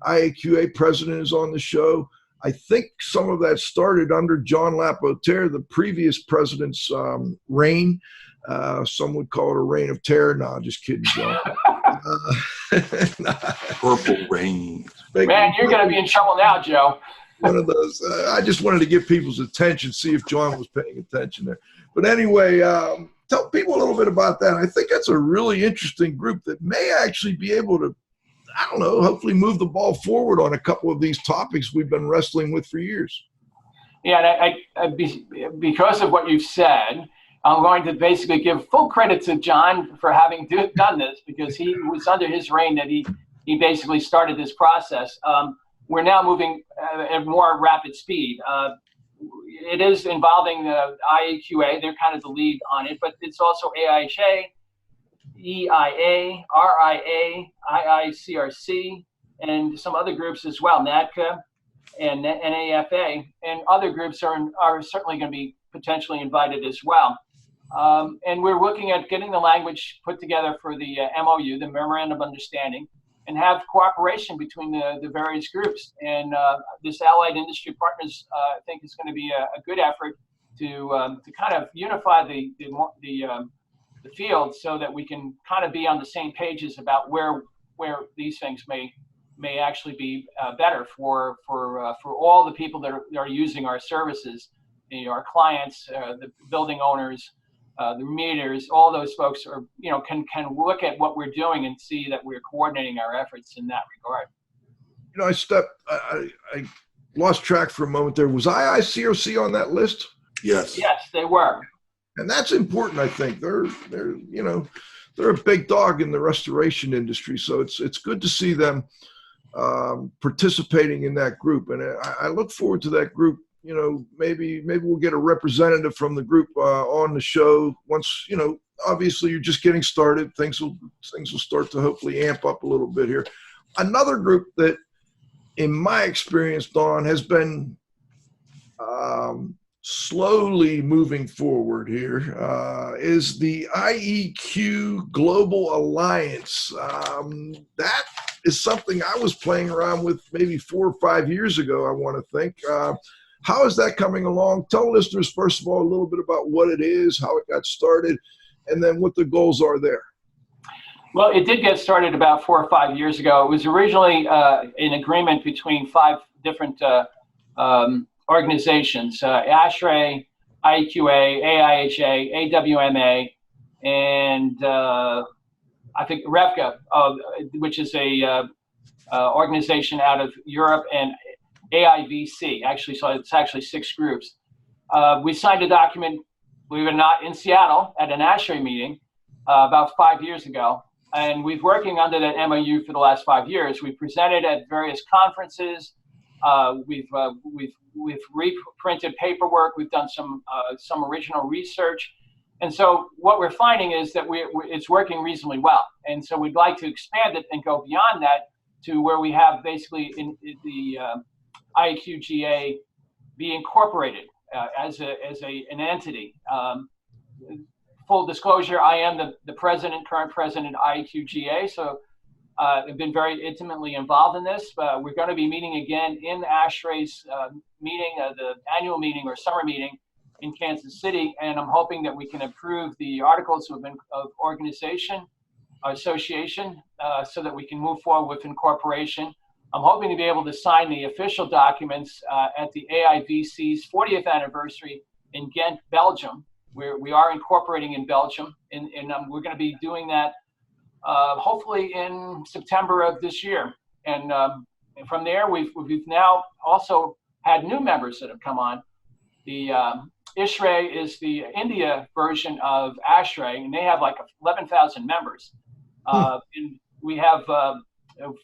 IAQA president, is on the show. I think some of that started under John Lapotere, the previous president's reign. Some would call it a reign of terror. No, just kidding, John. Purple rain. Man, you're going to be in trouble now, Joe. One of those. I just wanted to get people's attention, see if John was paying attention there. But anyway, tell people a little bit about that. I think that's a really interesting group that may actually be able to, I don't know, hopefully move the ball forward on a couple of these topics we've been wrestling with for years. Yeah, and because of what you've said, I'm going to basically give full credit to John for having done this, because he was under his reign that he basically started this process. We're now moving at more rapid speed. It is involving the IAQA. They're kind of the lead on it, but it's also AIHA, EIA, RIA, IICRC, and some other groups as well, NADCA and NAFA, and other groups are certainly going to be potentially invited as well. And we're looking at getting the language put together for the MOU, the Memorandum of Understanding, and have cooperation between the various groups. And this Allied Industry Partners, I think, is going to be a good effort to kind of unify the field so that we can kind of be on the same pages about where these things may actually be better for all the people that are using our services, our clients, the building owners, the meters, all those folks are, can look at what we're doing and see that we're coordinating our efforts in that regard. I lost track for a moment there. Was IICRC on that list? Yes. Yes, they were. And that's important, I think. They're a big dog in the restoration industry, so it's good to see them participating in that group. And I look forward to that group. Maybe we'll get a representative from the group on the show once, obviously you're just getting started. Things will start to hopefully amp up a little bit here. Another group that, in my experience, Dawn, has been slowly moving forward here is the IEQ Global Alliance. That is something I was playing around with maybe 4 or 5 years ago, I want to think. How is that coming along? Tell listeners, first of all, a little bit about what it is, how it got started, and then what the goals are there. Well, it did get started about 4 or 5 years ago. It was originally an agreement between 5 different organizations, ASHRAE, IAQA, AIHA, AWMA, and I think REFCA, which is a organization out of Europe, and AIVC, actually, so it's actually 6 groups. We signed a document, believe it or not, in Seattle at an ASHRAE meeting about 5 years ago, and we've working under that MOU for the last 5 years. We presented at various conferences. We've reprinted paperwork. We've done some original research, and so what we're finding is that it's working reasonably well. And so we'd like to expand it and go beyond that to where we have basically in the IAQGA be incorporated as an entity. Full disclosure, I am the current president of IAQGA, so I've been very intimately involved in this. We're going to be meeting again in ASHRAE's meeting, the annual meeting or summer meeting in Kansas City, and I'm hoping that we can approve the articles of organization, association, so that we can move forward with incorporation. I'm hoping to be able to sign the official documents at the AIVC's 40th anniversary in Ghent, Belgium, where we are incorporating in Belgium, and we're going to be doing that hopefully in September of this year. And from there, we've now also had new members that have come on. The ISHRAE is the India version of ASHRAE, and they have like 11,000 members. And we have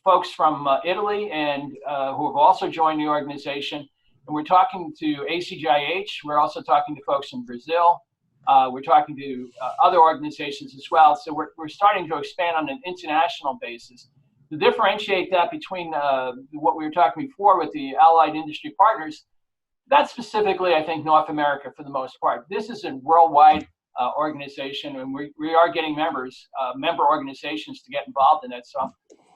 folks from Italy and who have also joined the organization. And we're talking to ACGIH. We're also talking to folks in Brazil. We're talking to other organizations as well. So we're starting to expand on an international basis. To differentiate that between what we were talking before with the allied industry partners, that's specifically, I think, North America for the most part. This is a worldwide organization, and we are getting member organizations to get involved in it. So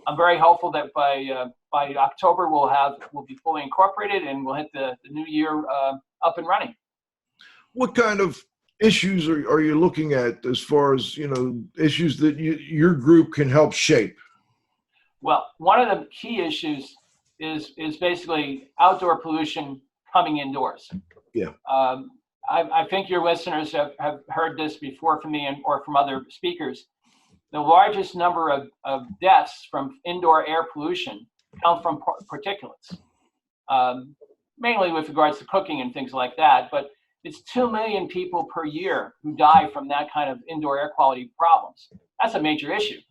I'm very hopeful that by October we'll be fully incorporated and we'll hit the new year up and running. What kind of issues are you looking at as far as, issues that your group can help shape? Well, one of the key issues is basically outdoor pollution coming indoors. Yeah. I think your listeners have heard this before from me or from other speakers. The largest number of deaths from indoor air pollution come from particulates, mainly with regards to cooking and things like that. But it's 2 million people per year who die from that kind of indoor air quality problems. That's a major issue.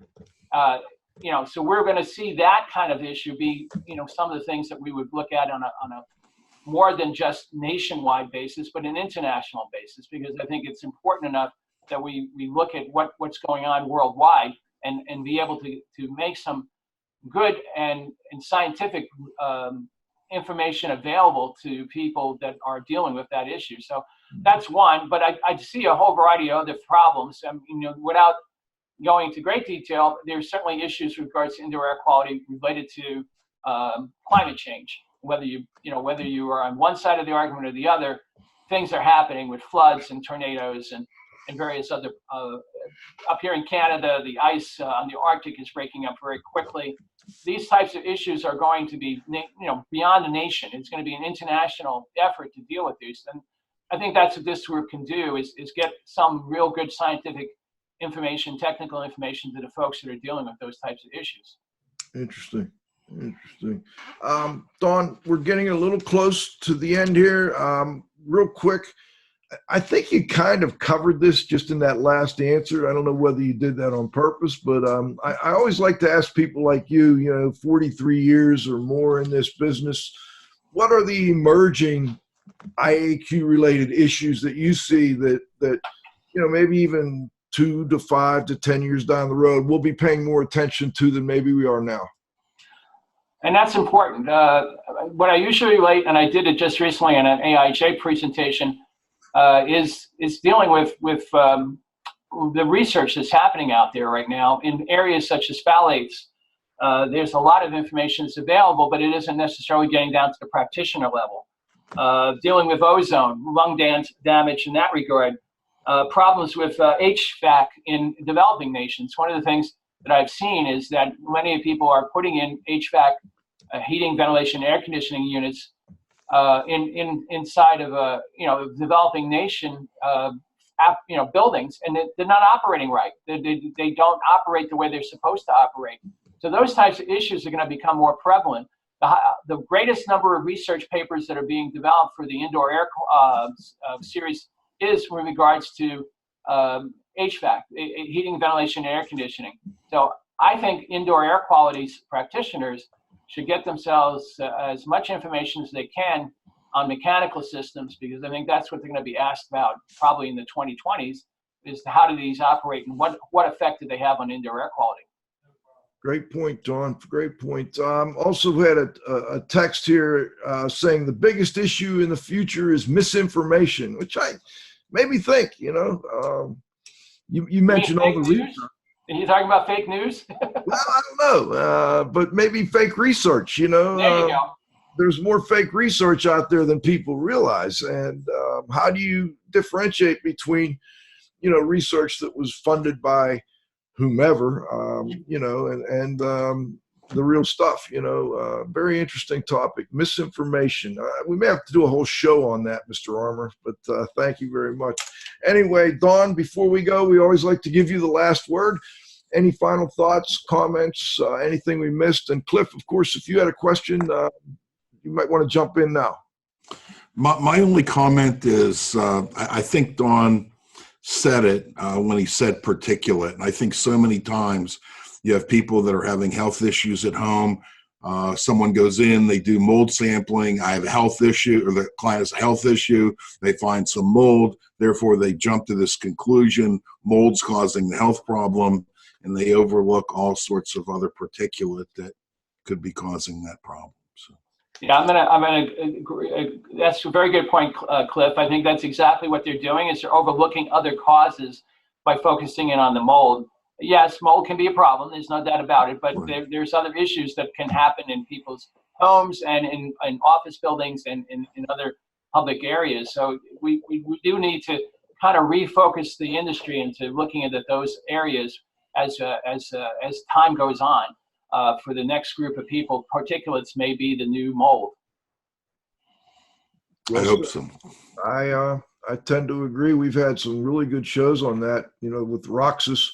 So we're going to see that kind of issue be, some of the things that we would look at on a more than just nationwide basis, but an international basis, because I think it's important enough that we look at what's going on worldwide and be able to make some good and scientific information available to people that are dealing with that issue. So that's one, but I see a whole variety of other problems. Without going into great detail, there's certainly issues with regards to indoor air quality related to climate change. Whether you are on one side of the argument or the other, things are happening with floods and tornadoes and various other, up here in Canada, the ice on the Arctic is breaking up very quickly. These types of issues are going to be, beyond the nation. It's going to be an international effort to deal with these. And I think that's what this group can do is get some real good scientific information, technical information to the folks that are dealing with those types of issues. Interesting. Dawn, we're getting a little close to the end here. Real quick, I think you kind of covered this just in that last answer. I don't know whether you did that on purpose, but I always like to ask people like you, 43 years or more in this business, what are the emerging IAQ-related issues that you see that maybe even 2 to 5 to 10 years down the road, we'll be paying more attention to than maybe we are now? And that's important. What I usually relate, and I did it just recently in an AIHA presentation, is dealing with the research that's happening out there right now in areas such as phthalates. There's a lot of information that's available, but it isn't necessarily getting down to the practitioner level. Dealing with ozone, lung damage in that regard, problems with HVAC in developing nations. One of the things that I've seen is that many people are putting in HVAC, heating, ventilation, air conditioning units inside of a developing nation buildings, and they're not operating right. They don't operate the way they're supposed to operate. So those types of issues are going to become more prevalent. The greatest number of research papers that are being developed for the indoor air series is with regards to HVAC, heating, ventilation, and air conditioning. So I think indoor air quality practitioners should get themselves as much information as they can on mechanical systems, because I think that's what they're going to be asked about probably in the 2020s, is how do these operate and what effect do they have on indoor air quality. Great point, Don. Great point. Also had a text here saying the biggest issue in the future is misinformation, which made me think, you mentioned all the research. Are you talking about fake news? Well, I don't know, but maybe fake research, There you go. There's more fake research out there than people realize. And how do you differentiate between, research that was funded by whomever, and the real stuff, very interesting topic, misinformation. We may have to do a whole show on that, Mr. Armour, but thank you very much. Anyway, Dawn, before we go, we always like to give you the last word. Any final thoughts, comments, anything we missed? And Cliff, of course, if you had a question, you might want to jump in now. My only comment is I think Don said it when he said particulate. And I think so many times you have people that are having health issues at home. Someone goes in, they do mold sampling. I have a health issue, or the client has a health issue. They find some mold. Therefore, they jump to this conclusion, mold's causing the health problem, and they overlook all sorts of other particulate that could be causing that problem. So. Yeah, I'm gonna agree. That's a very good point, Cliff. I think that's exactly what they're doing, is they're overlooking other causes by focusing in on the mold. Yes, mold can be a problem. There's no doubt about it. But there's other issues that can happen in people's homes and in office buildings and in other public areas. So we do need to kind of refocus the industry into looking at those areas as time goes on. For the next group of people, particulates may be the new mold. I hope so. I tend to agree. We've had some really good shows on that, with Roxas.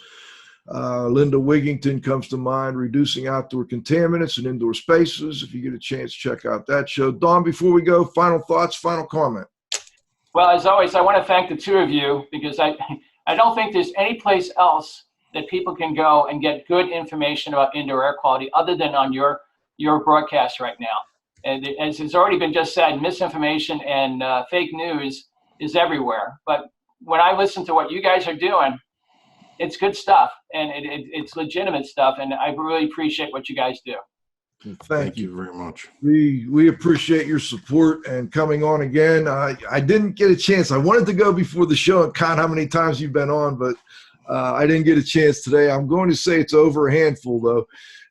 Linda Wigington comes to mind, reducing outdoor contaminants in indoor spaces. If you get a chance, check out that show. Don, before we go, final thoughts, final comment. Well, as always, I want to thank the two of you, because I don't think there's any place else that people can go and get good information about indoor air quality other than on your broadcast right now. And as has already been just said, misinformation and fake news is everywhere. But when I listen to what you guys are doing, it's good stuff, and it's legitimate stuff, and I really appreciate what you guys do. Thank you very much. We appreciate your support and coming on again. I didn't get a chance. I wanted to go before the show and count how many times you've been on, but I didn't get a chance today. I'm going to say it's over a handful, though,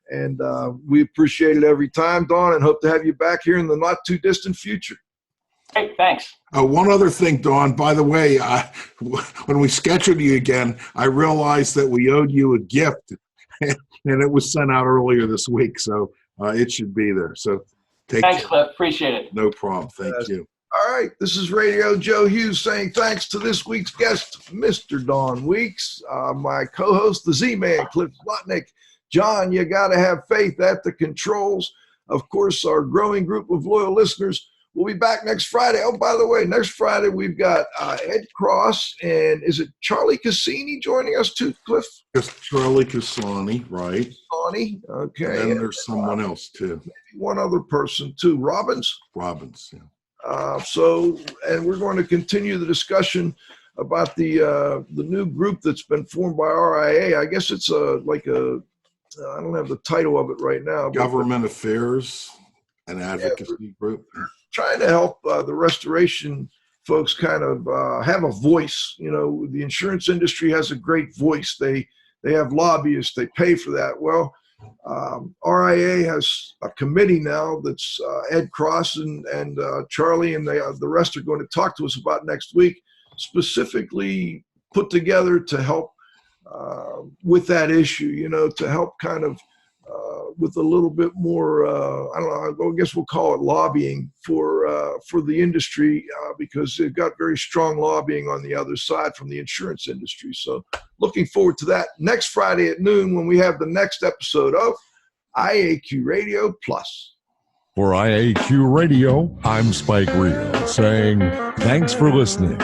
and we appreciate it every time, Dawn, and hope to have you back here in the not-too-distant future. Hey, thanks. One other thing, Dawn, by the way, when we scheduled you again, I realized that we owed you a gift, and it was sent out earlier this week, so it should be there. So thanks, Cliff. Appreciate it. No problem. Thank you. All right, this is Radio Joe Hughes saying thanks to this week's guest, Mr. Don Weeks, my co-host, the Z-Man, Cliff Zlotnick. John, you got to have faith at the controls. Of course, our growing group of loyal listeners. We'll be back next Friday. Oh, by the way, next Friday we've got Ed Cross, and is it Charlie Cassini joining us too, Cliff? Yes, Charlie Cassini, right. Cassini, okay. And there's someone else too. Maybe one other person too, Robbins? Robbins, yeah. And we're going to continue the discussion about the new group that's been formed by RIA. I guess it's I don't have the title of it right now. Government Affairs and Advocacy Group. Trying to help the restoration folks kind of have a voice. You know, the insurance industry has a great voice. They have lobbyists. They pay for that. Well, RIA has a committee now that's Ed Cross and Charlie and the rest are going to talk to us about next week, specifically put together to help with that issue, you know, to help kind of with a little bit more, I don't know, I guess we'll call it lobbying for the industry because they've got very strong lobbying on the other side from the insurance industry. So looking forward to that next Friday at noon when we have the next episode of IAQ Radio Plus. For IAQ Radio, I'm Spike Reel saying thanks for listening.